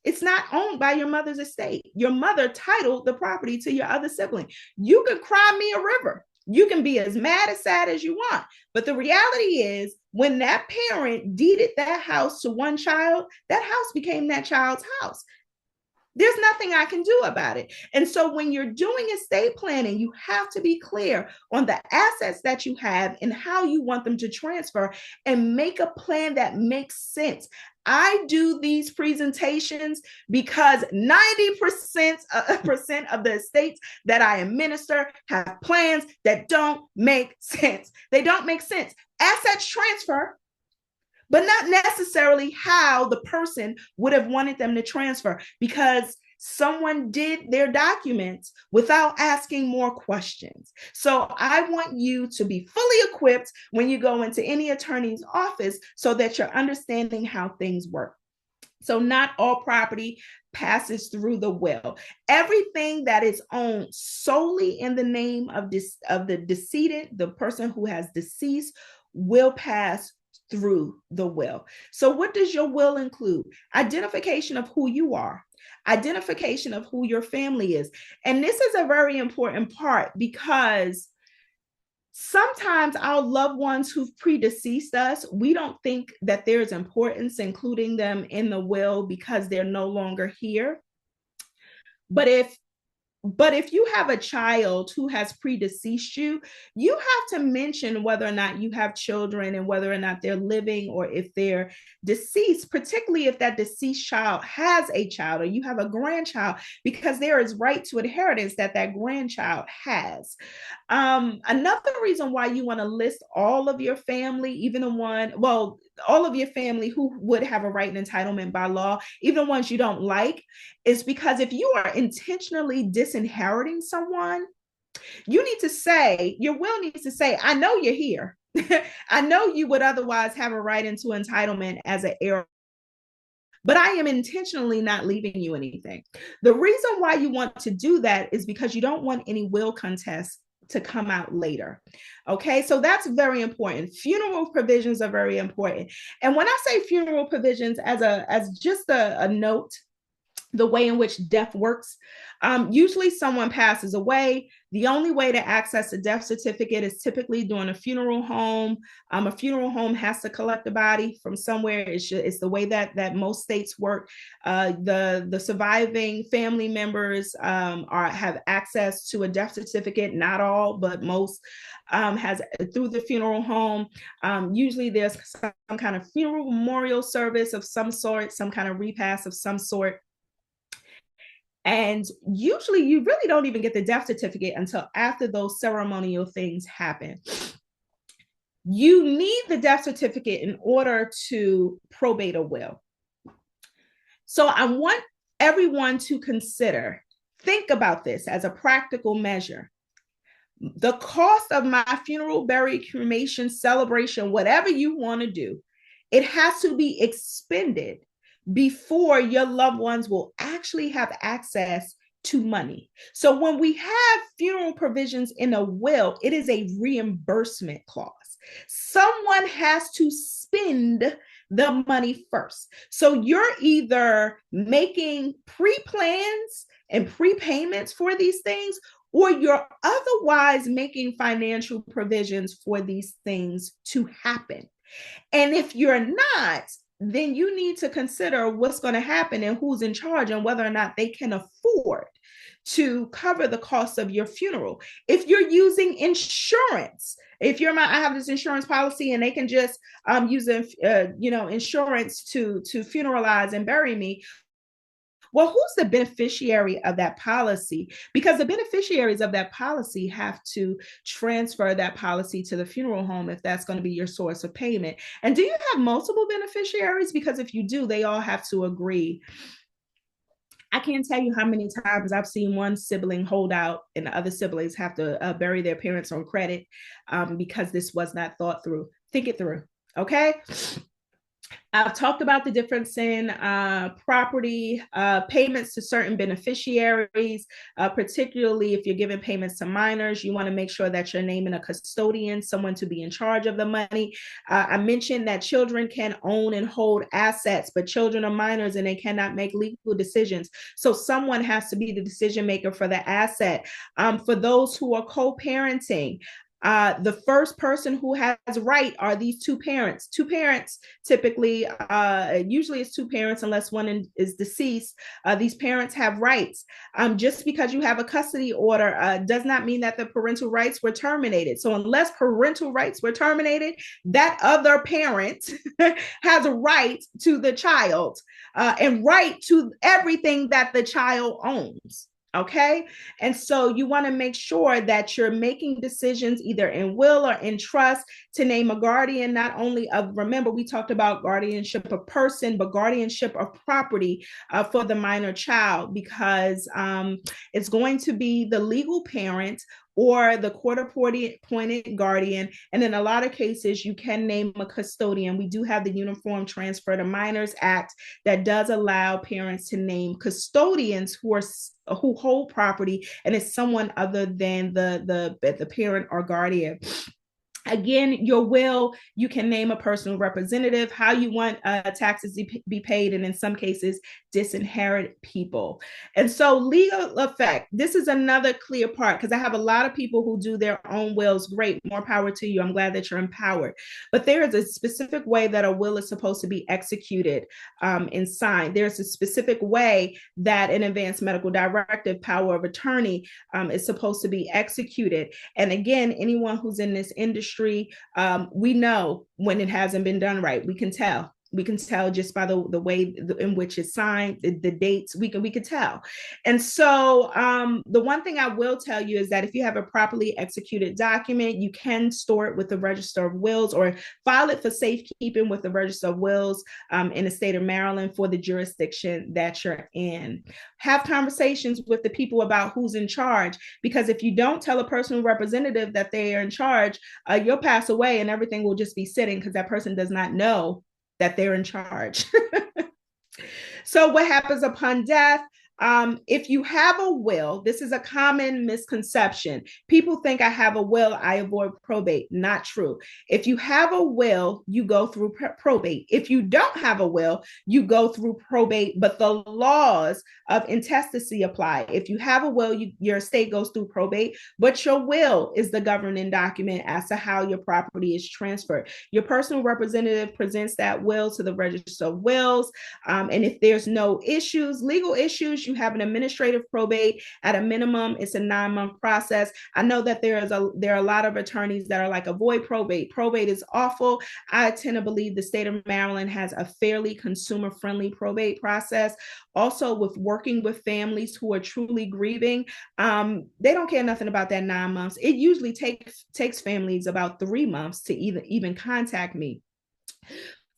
It's not owned by your mother's estate. Your mother titled the property to your other sibling. You can cry me a river. You can be as mad as sad as you want. But the reality is, when that parent deeded that house to one child, that house became that child's house. There's nothing I can do about it. And so when you're doing estate planning, you have to be clear on the assets that you have and how you want them to transfer, and make a plan that makes sense. I do these presentations because 90% of the estates that I administer have plans that don't make sense. They don't make sense. Assets transfer, but not necessarily how the person would have wanted them to transfer, because someone did their documents without asking more questions. So I want you to be fully equipped when you go into any attorney's office so that you're understanding how things work. So not all property passes through the will. Everything that is owned solely in the name of the decedent, the person who has deceased, will pass through the will. So what does your will include? Identification of who you are, identification of who your family is. And this is a very important part, because sometimes our loved ones who've predeceased us, we don't think that there's importance including them in the will because they're no longer here. But if you have a child who has predeceased you, you have to mention whether or not you have children and whether or not they're living or if they're deceased, particularly if that deceased child has a child or you have a grandchild, because there is right to inheritance that grandchild has. Another reason why you want to list all of your family, even the one, well, all of your family who would have a right and entitlement by law, even ones you don't like, is because if you are intentionally disinheriting someone, you need to say, your will needs to say, I know you're here. I know you would otherwise have a right into entitlement as an heir, but I am intentionally not leaving you anything. The reason why you want to do that is because you don't want any will contests to come out later. Okay, so that's very important. Funeral provisions are very important. And when I say funeral provisions, as just a note, the way in which death works. Usually someone passes away. The only way to access a death certificate is typically during a funeral home. A funeral home has to collect the body from somewhere. It's the way that most states work. The surviving family members have access to a death certificate. Not all, but most has through the funeral home. Usually there's some kind of funeral memorial service of some sort, some kind of repast of some sort. And usually you really don't even get the death certificate until after those ceremonial things happen. You need the death certificate in order to probate a will. So I want everyone to think about this as a practical measure. The cost of my funeral, burial, cremation, celebration, whatever you want to do, it has to be expended before your loved ones will actually have access to money. So when we have funeral provisions in a will, it is a reimbursement clause. Someone has to spend the money first. So you're either making pre-plans and prepayments for these things, or you're otherwise making financial provisions for these things to happen. And if you're not, then you need to consider what's going to happen and who's in charge and whether or not they can afford to cover the cost of your funeral. If you're using insurance, if you're I have this insurance policy and they can just use insurance to funeralize and bury me. Well, who's the beneficiary of that policy? Because the beneficiaries of that policy have to transfer that policy to the funeral home if that's going to be your source of payment. And do you have multiple beneficiaries? Because if you do, they all have to agree. I can't tell you how many times I've seen one sibling hold out and the other siblings have to bury their parents on credit because this was not thought through. Think it through, okay? I've talked about the difference in property payments to certain beneficiaries, particularly if you're giving payments to minors. You want to make sure that you're naming a custodian, someone to be in charge of the money. I mentioned that children can own and hold assets, but children are minors and they cannot make legal decisions. So someone has to be the decision maker for the asset. For those who are co-parenting, the first person who has right are these two parents. Two parents typically, usually it's two parents unless one is deceased. These parents have rights. Just because you have a custody order does not mean that the parental rights were terminated. So unless parental rights were terminated, that other parent has a right to the child and right to everything that the child owns. Okay. And so you want to make sure that you're making decisions either in will or in trust to name a guardian, not only remember, we talked about guardianship of person, but guardianship of property for the minor child, because it's going to be the legal parent or the court-appointed guardian. And in a lot of cases, you can name a custodian. We do have the Uniform Transfer to Minors Act that does allow parents to name custodians who hold property, and it's someone other than the parent or guardian. Again, your will, you can name a personal representative, how you want taxes to be paid, and in some cases, disinherit people. And so legal effect, this is another clear part, because I have a lot of people who do their own wills. Great, more power to you. I'm glad that you're empowered. But there is a specific way that a will is supposed to be executed and signed. There's a specific way that an advanced medical directive, power of attorney, is supposed to be executed. And again, anyone who's in this industry, we know when it hasn't been done right. We can tell. We can tell just by the way in which it's signed, the dates, we can tell. And so the one thing I will tell you is that if you have a properly executed document, you can store it with the Register of Wills or file it for safekeeping with the Register of Wills in the state of Maryland for the jurisdiction that you're in. Have conversations with the people about who's in charge, because if you don't tell a personal representative that they are in charge, you'll pass away and everything will just be sitting because that person does not know that they're in charge. So what happens upon death? If you have a will, this is a common misconception. People think I have a will, I avoid probate. Not true. If you have a will, you go through probate. If you don't have a will, you go through probate, but the laws of intestacy apply. If you have a will, your estate goes through probate, but your will is the governing document as to how your property is transferred. Your personal representative presents that will to the register of wills. And if there's no issues, legal issues, you have an administrative probate. At a minimum, it's a 9-month process. I know that there are a lot of attorneys that are like, avoid probate. Probate is awful. I tend to believe the state of Maryland has a fairly consumer-friendly probate process. Also, with working with families who are truly grieving, they don't care nothing about that 9 months. It usually takes families about 3 months to even contact me.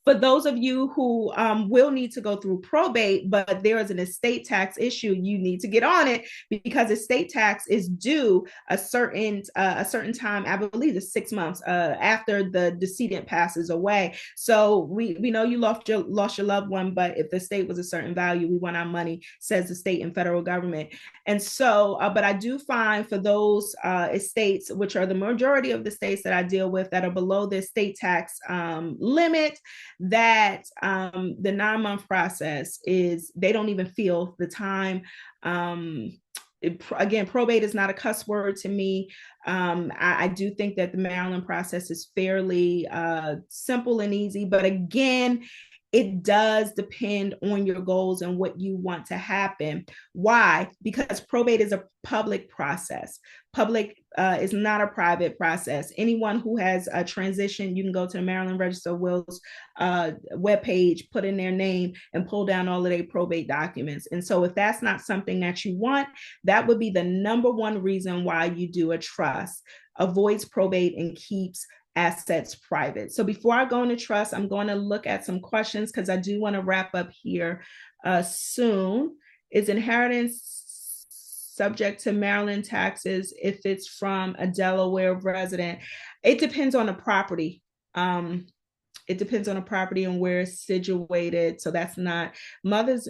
For those of you who will need to go through probate, but there is an estate tax issue, you need to get on it, because estate tax is due a certain time. I believe it's 6 months after the decedent passes away. So we know you lost your loved one, but if the estate was a certain value, we want our money, says the state and federal government. And so, but I do find for those estates, which are the majority of the states that I deal with, that are below the estate tax limit, that the 9-month process is, they don't even feel the time. Again, probate is not a cuss word to me. I do think that the Maryland process is fairly simple and easy, but again, it does depend on your goals and what you want to happen. Why? Because probate is a public process. Public is not a private process. Anyone who has a transition, you can go to the Maryland Register of Wills webpage, put in their name, and pull down all of their probate documents. And so if that's not something that you want, that would be the number one reason why you do a trust. Avoids probate and keeps assets private. So before I go into trust, I'm going to look at some questions because I do want to wrap up here soon. Is inheritance subject to Maryland taxes if it's from a Delaware resident? It depends on the property. It depends on the property and where it's situated. So that's not, mothers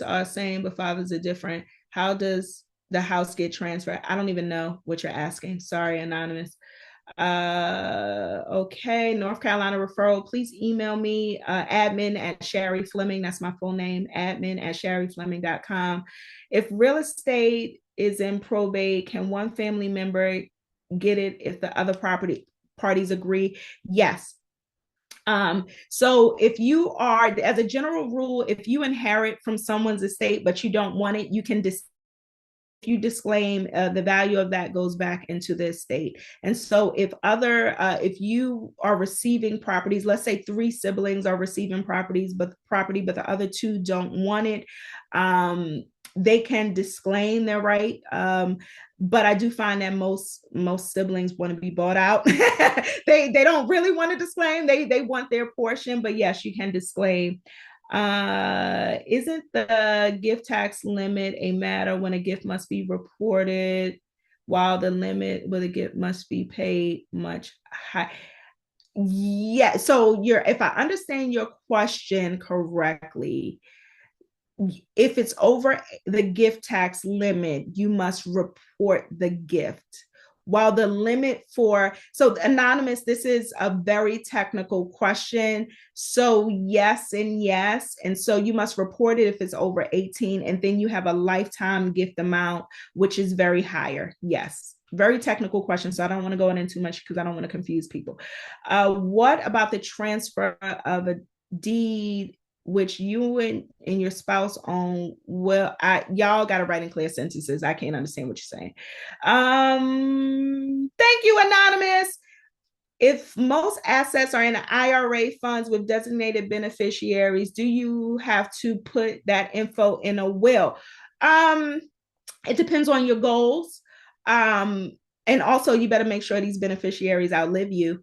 are same, but fathers are different. How does the house get transferred? I don't even know what you're asking. Sorry, anonymous. Okay, North Carolina referral, please email me, admin at Shari Fleming, that's my full name, admin at sharifleming.com. If real estate is in probate, can one family member get it if the other parties agree? Yes. So if you are, as a general rule, if you inherit from someone's estate but you don't want it, you can you disclaim, the value of that goes back into the estate. And so if you are receiving properties, let's say 3 siblings are receiving properties, but the other 2 don't want it, they can disclaim their right. But I do find that most siblings want to be bought out. they don't really want to disclaim. They want their portion, but yes, you can disclaim. Isn't the gift tax limit a matter when a gift must be reported, while the limit with a gift must be paid much high? Yeah. So if I understand your question correctly, if it's over the gift tax limit, you must report the gift. While the limit so anonymous, this is a very technical question. So yes and yes. And so you must report it if it's over 18, and then you have a lifetime gift amount, which is very higher. Yes. Very technical question. So I don't want to go in too much because I don't want to confuse people. What about the transfer of a deed which you and your spouse own? Well, y'all got to write in clear sentences. I can't understand what you're saying. Thank you, anonymous. If most assets are in IRA funds with designated beneficiaries, do you have to put that info in a will? It depends on your goals. And also, you better make sure these beneficiaries outlive you.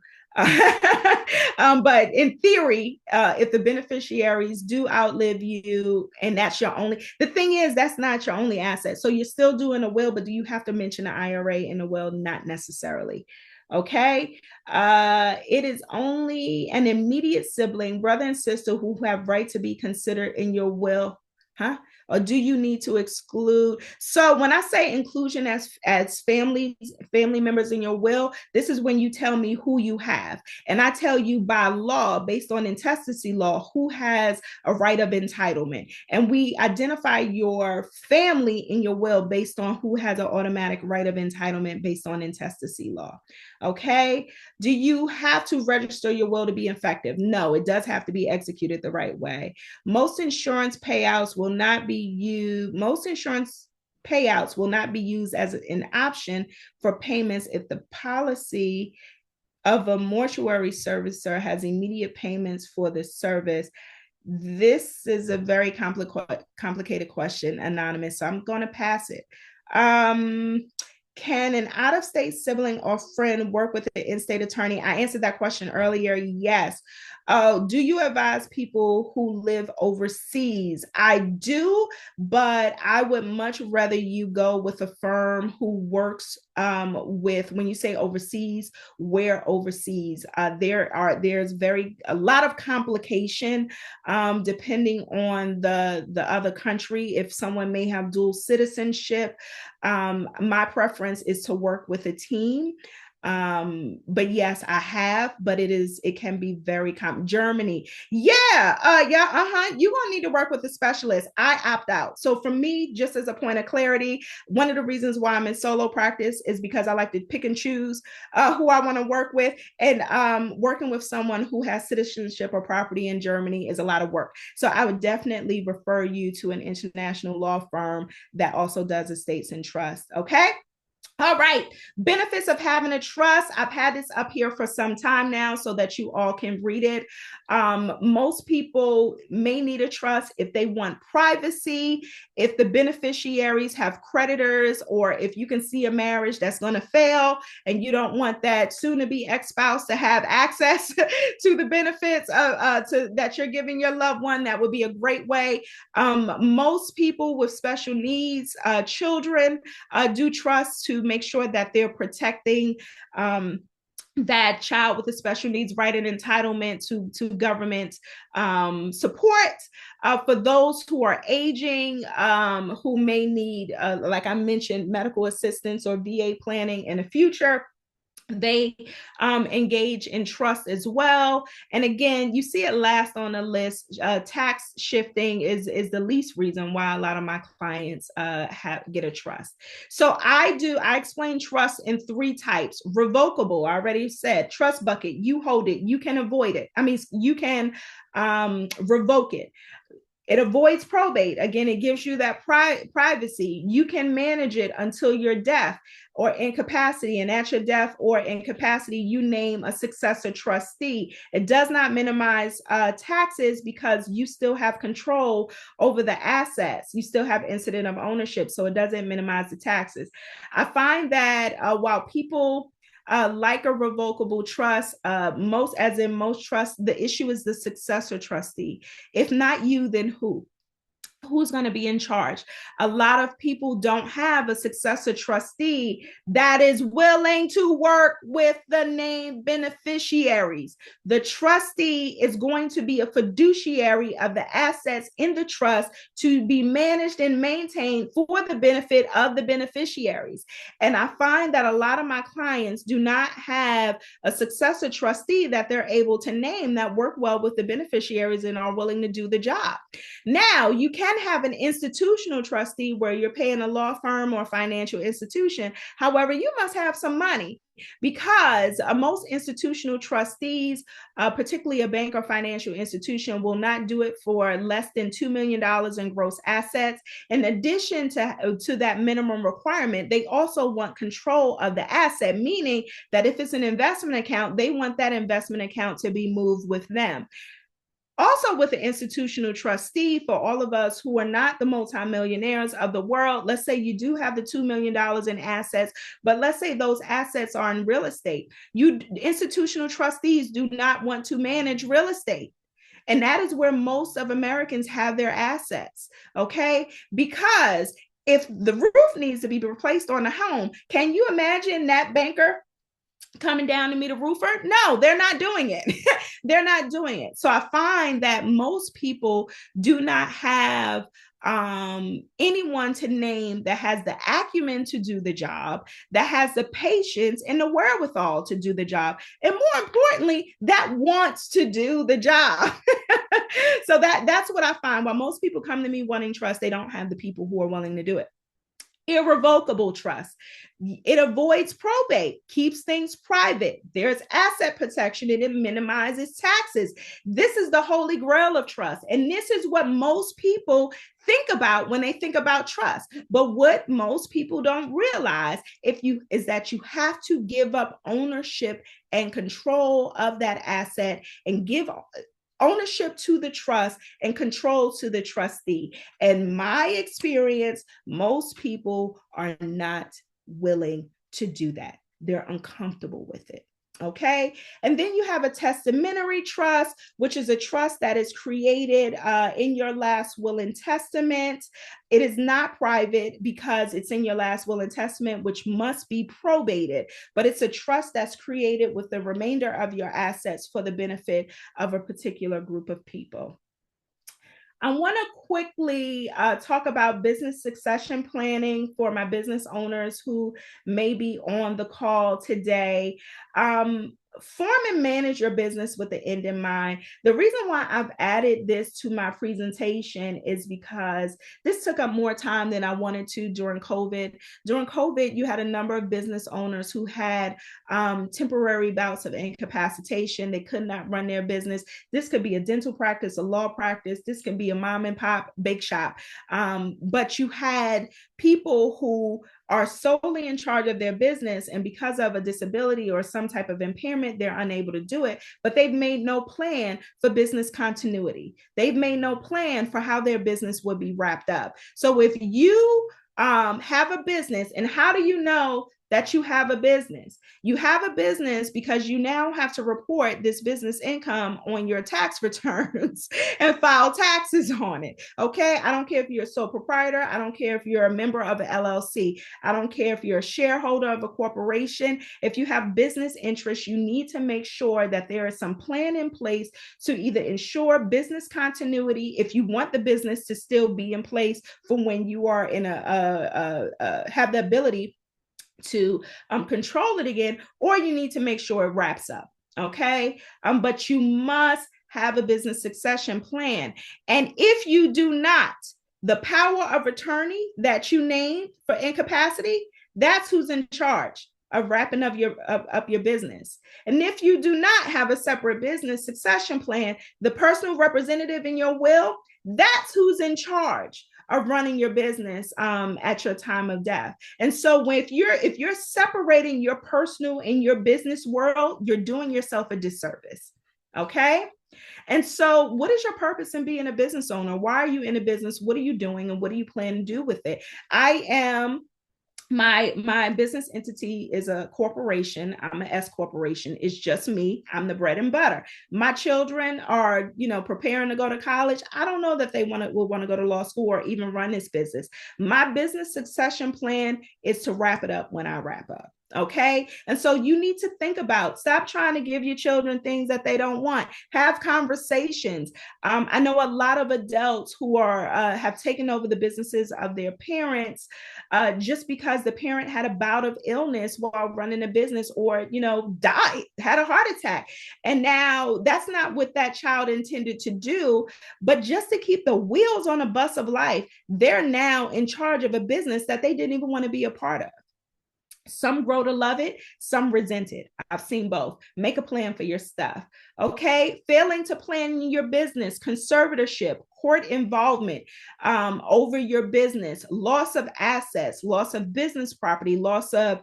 But in theory, if the beneficiaries do outlive you and that's your only, the thing is, that's not your only asset. So you're still doing a will, but do you have to mention the IRA in the will? Not necessarily. Okay. It is only an immediate sibling, brother and sister, who have right to be considered in your will. Huh? or do you need to exclude? So when I say inclusion as family members in your will, this is when you tell me who you have. And I tell you by law, based on intestacy law, who has a right of entitlement. And we identify your family in your will based on who has an automatic right of entitlement based on intestacy law. Okay. Do you have to register your will to be effective? No, it does have to be executed the right way. Most insurance payouts will not be used. Most insurance payouts will not be used as an option for payments if the policy of a mortuary servicer has immediate payments for the service. This is a very complicated question, Anonymous, so I'm going to pass it. Can an out-of-state sibling or friend work with an in-state attorney? I answered that question earlier. Yes. Do you advise people who live overseas? I do, but I would much rather you go with a firm who works with, when you say overseas, where overseas? There's a lot of complication depending on the other country. If someone may have dual citizenship, my preference is to work with a team. But yes, I have, but it can be very Germany. You're gonna need to work with a specialist. I opt out. So for me, just as a point of clarity, one of the reasons why I'm in solo practice is because I like to pick and choose who I want to work with. And working with someone who has citizenship or property in Germany is a lot of work. So I would definitely refer you to an international law firm that also does estates and trust. Okay. All right. Benefits of having a trust. I've had this up here for some time now so that you all can read it. Most people may need a trust if they want privacy, if the beneficiaries have creditors, or if you can see a marriage that's going to fail and you don't want that soon-to-be ex-spouse to have access to the benefits that you're giving your loved one. That would be a great way. Most people with special needs, children, do trust to make sure that they're protecting that child with the special needs right and entitlement to government support. For those who are aging, who may need, like I mentioned, medical assistance or VA planning in the future, they engage in trust as well. And again, you see it last on the list. Tax shifting is the least reason why a lot of my clients get a trust. So I explain trust in 3 types. Revocable, I already said. Trust bucket, you hold it, you can avoid it. You can revoke it. It avoids probate. Again, it gives you that privacy. You can manage it until your death or incapacity. And at your death or incapacity, you name a successor trustee. It does not minimize taxes because you still have control over the assets. You still have incident of ownership. So it doesn't minimize the taxes. I find that while people like a revocable trust, most trusts, the issue is the successor trustee. If not you, then who? Who's going to be in charge? A lot of people don't have a successor trustee that is willing to work with the named beneficiaries. The trustee is going to be a fiduciary of the assets in the trust to be managed and maintained for the benefit of the beneficiaries. And I find that a lot of my clients do not have a successor trustee that they're able to name that work well with the beneficiaries and are willing to do the job. Now, you can have an institutional trustee where you're paying a law firm or financial institution. However, you must have some money because most institutional trustees, particularly a bank or financial institution, will not do it for less than $2 million in gross assets. In addition to that minimum requirement, they also want control of the asset, meaning that if it's an investment account, they want that investment account to be moved with them. Also, with an institutional trustee, for all of us who are not the multimillionaires of the world, let's say you do have the $2 million in assets, but let's say those assets are in real estate. Institutional trustees do not want to manage real estate. And that is where most of Americans have their assets, okay? Because if the roof needs to be replaced on the home, can you imagine that banker coming down to meet a roofer? No, they're not doing it. They're not doing it. So I find that most people do not have anyone to name that has the acumen to do the job, that has the patience and the wherewithal to do the job, and more importantly, that wants to do the job. So that's what I find. While most people come to me wanting trust, they don't have the people who are willing to do it. Irrevocable trust. It avoids probate, keeps things private. There's asset protection and it minimizes taxes. This is the holy grail of trust. And this is what most people think about when they think about trust. But what most people don't realize is that you have to give up ownership and control of that asset and give ownership to the trust and control to the trustee. In my experience, most people are not willing to do that. They're uncomfortable with it. Okay. And then you have a testamentary trust, which is a trust that is created in your last will and testament. It is not private because it's in your last will and testament, which must be probated, but it's a trust that's created with the remainder of your assets for the benefit of a particular group of people. I want to quickly talk about business succession planning for my business owners who may be on the call today. Form and manage your business with the end in mind. The reason why I've added this to my presentation is because this took up more time than I wanted to during COVID. During COVID, you had a number of business owners who had temporary bouts of incapacitation. They could not run their business. This could be a dental practice, a law practice. This can be a mom and pop bake shop. But you had people who are solely in charge of their business, and because of a disability or some type of impairment, they're unable to do it, but they've made no plan for business continuity. They've made no plan for how their business would be wrapped up. So if you have a business, and how do you know that you have a business? You have a business because you now have to report this business income on your tax returns and file taxes on it. Okay. I don't care if you're a sole proprietor. I don't care if you're a member of an LLC. I don't care if you're a shareholder of a corporation. If you have business interests, you need to make sure that there is some plan in place to either ensure business continuity, if you want the business to still be in place for when you are in have the ability to control it again, or you need to make sure it wraps up. Okay. But you must have a business succession plan. And if you do not, the power of attorney that you named for incapacity, that's who's in charge of wrapping up your business. And if you do not have a separate business succession plan, the personal representative in your will, that's who's in charge of running your business at your time of death. And so if you're separating your personal and your business world, you're doing yourself a disservice. Okay. And so what is your purpose in being a business owner? Why are you in a business? What are you doing? And what do you plan to do with it? My business entity is a corporation. I'm an S corporation. It's just me. I'm the bread and butter. My children are, preparing to go to college. I don't know that they will want to go to law school or even run this business. My business succession plan is to wrap it up when I wrap up. Okay. And so you need to think about, stop trying to give your children things that they don't want. Have conversations. I know a lot of adults who have taken over the businesses of their parents just because the parent had a bout of illness while running a business, or, died, had a heart attack. And now that's not what that child intended to do, but just to keep the wheels on a bus of life, they're now in charge of a business that they didn't even want to be a part of. Some grow to love it, some resent it. I've seen both. Make a plan for your stuff. Okay. Failing to plan your business, conservatorship, court involvement over your business, loss of assets, loss of business property, loss of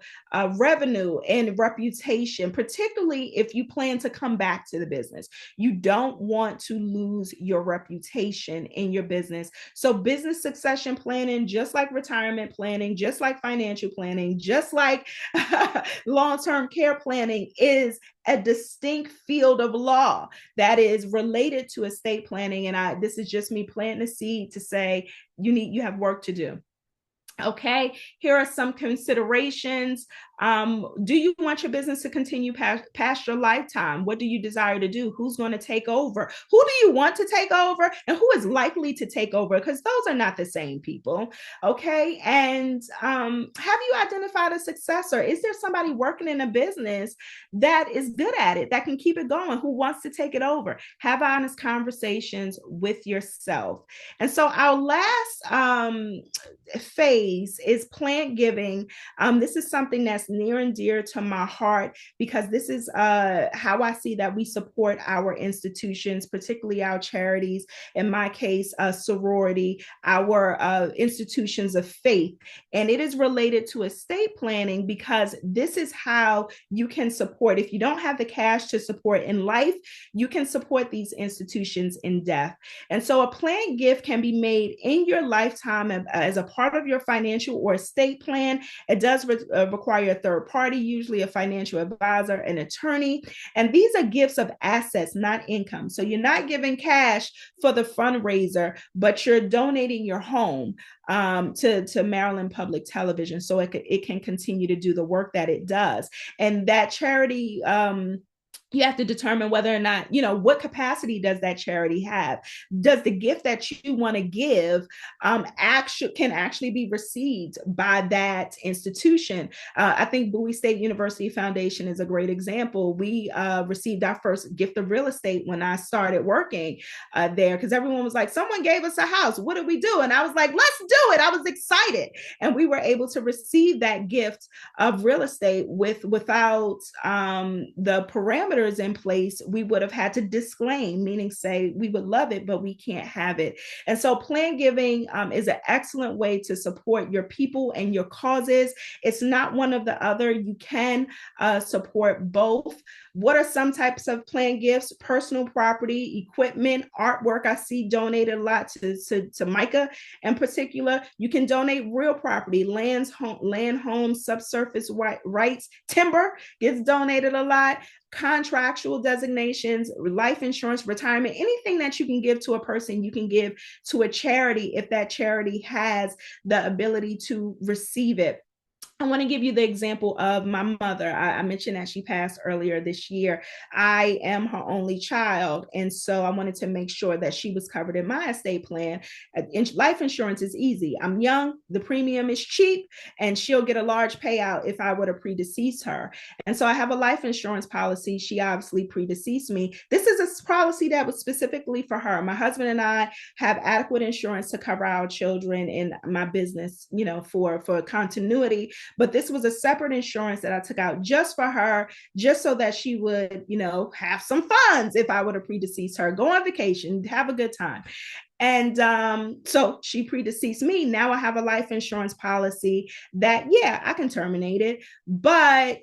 revenue and reputation, particularly if you plan to come back to the business. You don't want to lose your reputation in your business. So business succession planning, just like retirement planning, just like financial planning, just like long-term care planning, is a distinct field of law that is related to estate planning. And this is just me planting a seed to say you have work to do. Okay, here are some considerations. Do you want your business to continue past your lifetime? What do you desire to do? Who's going to take over? Who do you want to take over? And who is likely to take over? Because those are not the same people. Okay, and have you identified a successor? Is there somebody working in a business that is good at it, that can keep it going, who wants to take it over? Have honest conversations with yourself. And so our last phase is plant giving. This is something that's near and dear to my heart because this is how I see that we support our institutions, particularly our charities, in my case, sorority, our institutions of faith. And it is related to estate planning because this is how you can support. If you don't have the cash to support in life, you can support these institutions in death. And so a plant gift can be made in your lifetime as a part of your financial or estate plan. It does require a third party, usually a financial advisor, an attorney. And these are gifts of assets, not income. So you're not giving cash for the fundraiser, but you're donating your home to Maryland Public Television so it can continue to do the work that it does. And that charity, you have to determine whether or not, what capacity does that charity have? Does the gift that you want to give can actually be received by that institution? I think Bowie State University Foundation is a great example. We received our first gift of real estate when I started working there because everyone was like, someone gave us a house. What did we do? And I was like, let's do it. I was excited. And we were able to receive that gift of real estate without the parameters in place. We would have had to disclaim, meaning say we would love it, but we can't have it. And so plan giving is an excellent way to support your people and your causes. It's not one of the other. You can support both. What are some types of plan gifts? Personal property, equipment, artwork. I see donated a lot to Micah in particular. You can donate real property, land, homes, subsurface rights, timber gets donated a lot. Contractual designations, life insurance, retirement, anything that you can give to a person, you can give to a charity if that charity has the ability to receive it. I want to give you the example of my mother. I mentioned that she passed earlier this year. I am her only child. And so I wanted to make sure that she was covered in my estate plan. Life insurance is easy. I'm young, the premium is cheap, and she'll get a large payout if I were to predecease her. And so I have a life insurance policy. She obviously predeceased me. This is a policy that was specifically for her. My husband and I have adequate insurance to cover our children and my business, for continuity. But this was a separate insurance that I took out just for her, just so that she would, have some funds if I were to predecease her, go on vacation, have a good time. And so she predeceased me. Now I have a life insurance policy that, yeah, I can terminate it. But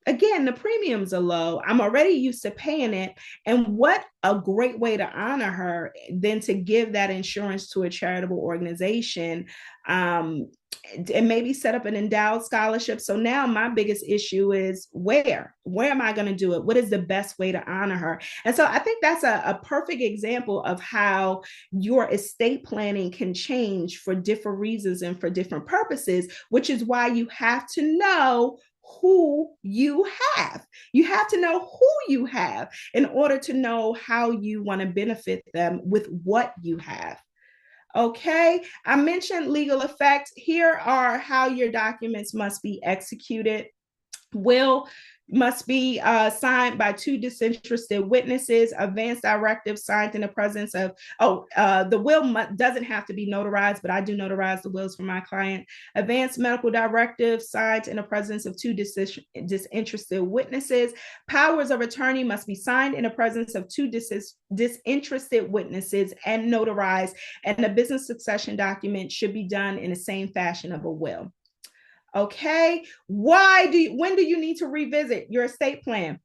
again, the premiums are low. I'm already used to paying it. And what a great way to honor her than to give that insurance to a charitable organization. And maybe set up an endowed scholarship. So now my biggest issue is where am I going to do it? What is the best way to honor her? And so I think that's a perfect example of how your estate planning can change for different reasons and for different purposes, which is why you have to know who you have. You have to know who you have in order to know how you want to benefit them with what you have. Okay, I mentioned legal effect. Here are how your documents must be executed. Will must be signed by two disinterested witnesses. Advance directives signed in the presence of, the will doesn't have to be notarized, but I do notarize the wills for my client. Advance medical directives signed in the presence of two disinterested witnesses. Powers of attorney must be signed in the presence of two disinterested witnesses and notarized, and the business succession document should be done in the same fashion of a will. Okay, when do you need to revisit your estate plan?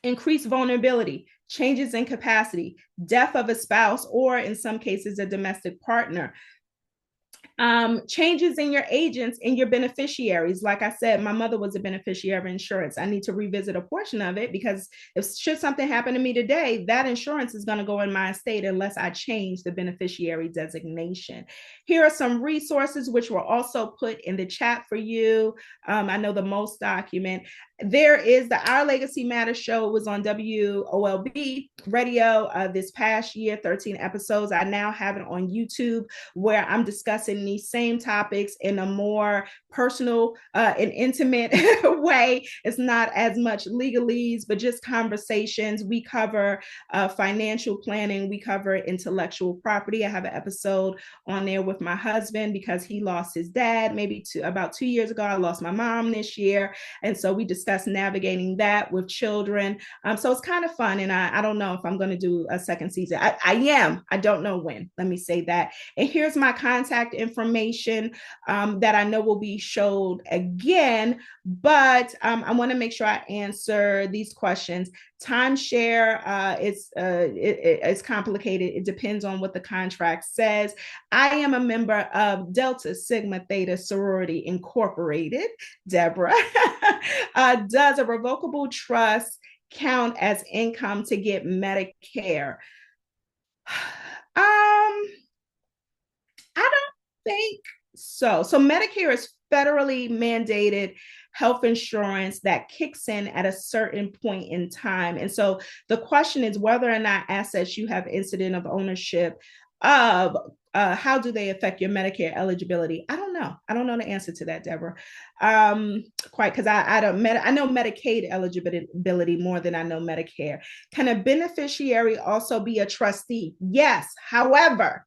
Increased vulnerability, changes in capacity, death of a spouse, or in some cases, a domestic partner. Changes in your agents and your beneficiaries. Like I said, my mother was a beneficiary of insurance. I need to revisit a portion of it because if should something happen to me today, that insurance is going to go in my estate unless I change the beneficiary designation. Here are some resources which were also put in the chat for you. I know the most document. There is the Our Legacy Matters show. It was on WOLB radio this past year, 13 episodes. I now have it on YouTube where I'm discussing these same topics in a more personal and intimate way. It's not as much legalese, but just conversations. We cover financial planning. We cover intellectual property. I have an episode on there with my husband because he lost his dad maybe about 2 years ago. I lost my mom this year. And so we discussed navigating that with children. So it's kind of fun. And I don't know if I'm going to do a second season. I am. I don't know when. Let me say that. And here's my contact information that I know will be showed again, but I want to make sure I answer these questions. Timeshare, it's complicated. It depends on what the contract says. I am a member of Delta Sigma Theta Sorority Incorporated. Deborah, does a revocable trust count as income to get Medicare? I don't think so. So Medicare is federally mandated health insurance that kicks in at a certain point in time. And so the question is whether or not assets you have incident of ownership of, how do they affect your Medicare eligibility? I don't know. I don't know the answer to that, Deborah. Quite because I know Medicaid eligibility more than I know Medicare. Can a beneficiary also be a trustee? Yes. However,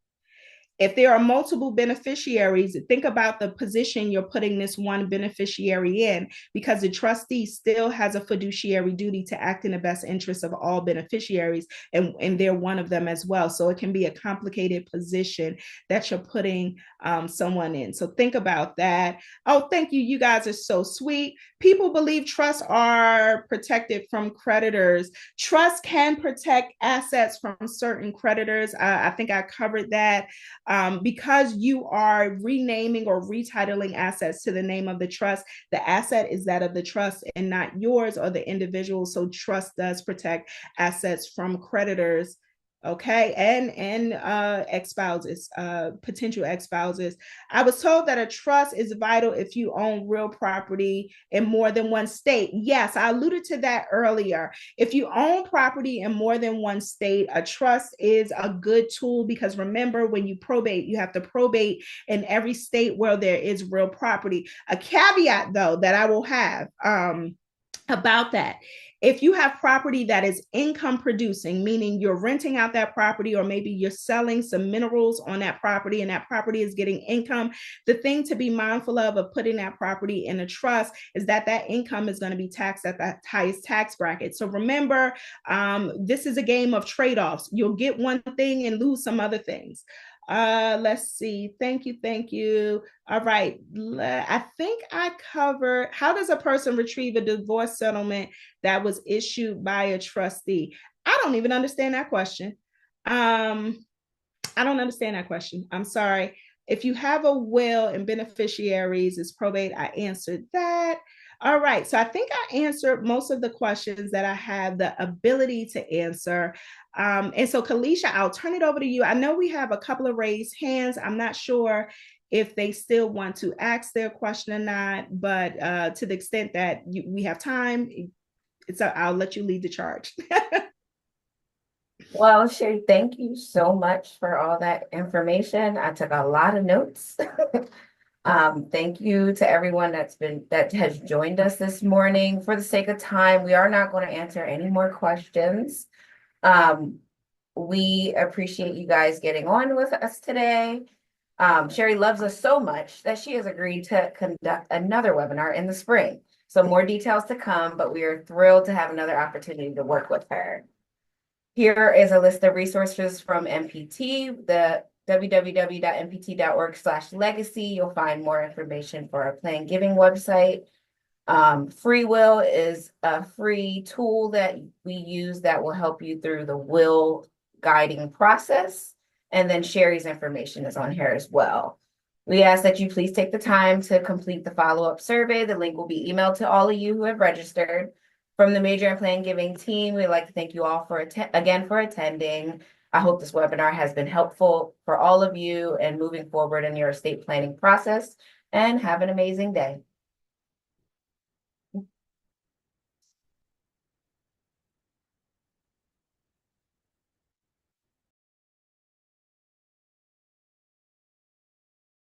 if there are multiple beneficiaries, think about the position you're putting this one beneficiary in, because the trustee still has a fiduciary duty to act in the best interest of all beneficiaries, and they're one of them as well. So it can be a complicated position that you're putting someone in. So think about that. Oh, thank you. You guys are so sweet. People believe trusts are protected from creditors. Trust can protect assets from certain creditors. I think I covered that. Because you are renaming or retitling assets to the name of the trust, the asset is that of the trust and not yours or the individual. So trust does protect assets from creditors. Okay, and ex-spouses, potential ex-spouses. I was told that a trust is vital if you own real property in more than one state. Yes, I alluded to that earlier. If you own property in more than one state, a trust is a good tool, because remember, when you probate, you have to probate in every state where there is real property. A caveat, though, that I will have about that: if you have property that is income producing, meaning you're renting out that property, or maybe you're selling some minerals on that property and that property is getting income, the thing to be mindful of putting that property in a trust is that that income is going to be taxed at the highest tax bracket. So remember, this is a game of trade-offs. You'll get one thing and lose some other things. Let's see. Thank you. Thank you. All right. I think I covered how does a person retrieve a divorce settlement that was issued by a trustee? I don't even understand that question. I don't understand that question. I'm sorry. If you have a will and beneficiaries is probate, I answered that. All right. So I think I answered most of the questions that I have the ability to answer. And so, Kalisha, I'll turn it over to you. I know we have a couple of raised hands. I'm not sure if they still want to ask their question or not, but to the extent that we have time, I'll let you lead the charge. Well, Sherry, thank you so much for all that information. I took a lot of notes. Thank you to everyone that has joined us this morning. For the sake of time, we are not going to answer any more questions. We appreciate you guys getting on with us today. Sherry loves us so much that she has agreed to conduct another webinar in the spring. So more details to come, but we are thrilled to have another opportunity to work with her. Here is a list of resources from MPT, the www.mpt.org/legacy. You'll find more information for our Plan Giving website. Free Will is a free tool that we use that will help you through the will guiding process. And then Sherry's information is on here as well. We ask that you please take the time to complete the follow-up survey. The link will be emailed to all of you who have registered. From the Major and Plan Giving team, we'd like to thank you all for attending. I hope this webinar has been helpful for all of you and moving forward in your estate planning process, and have an amazing day.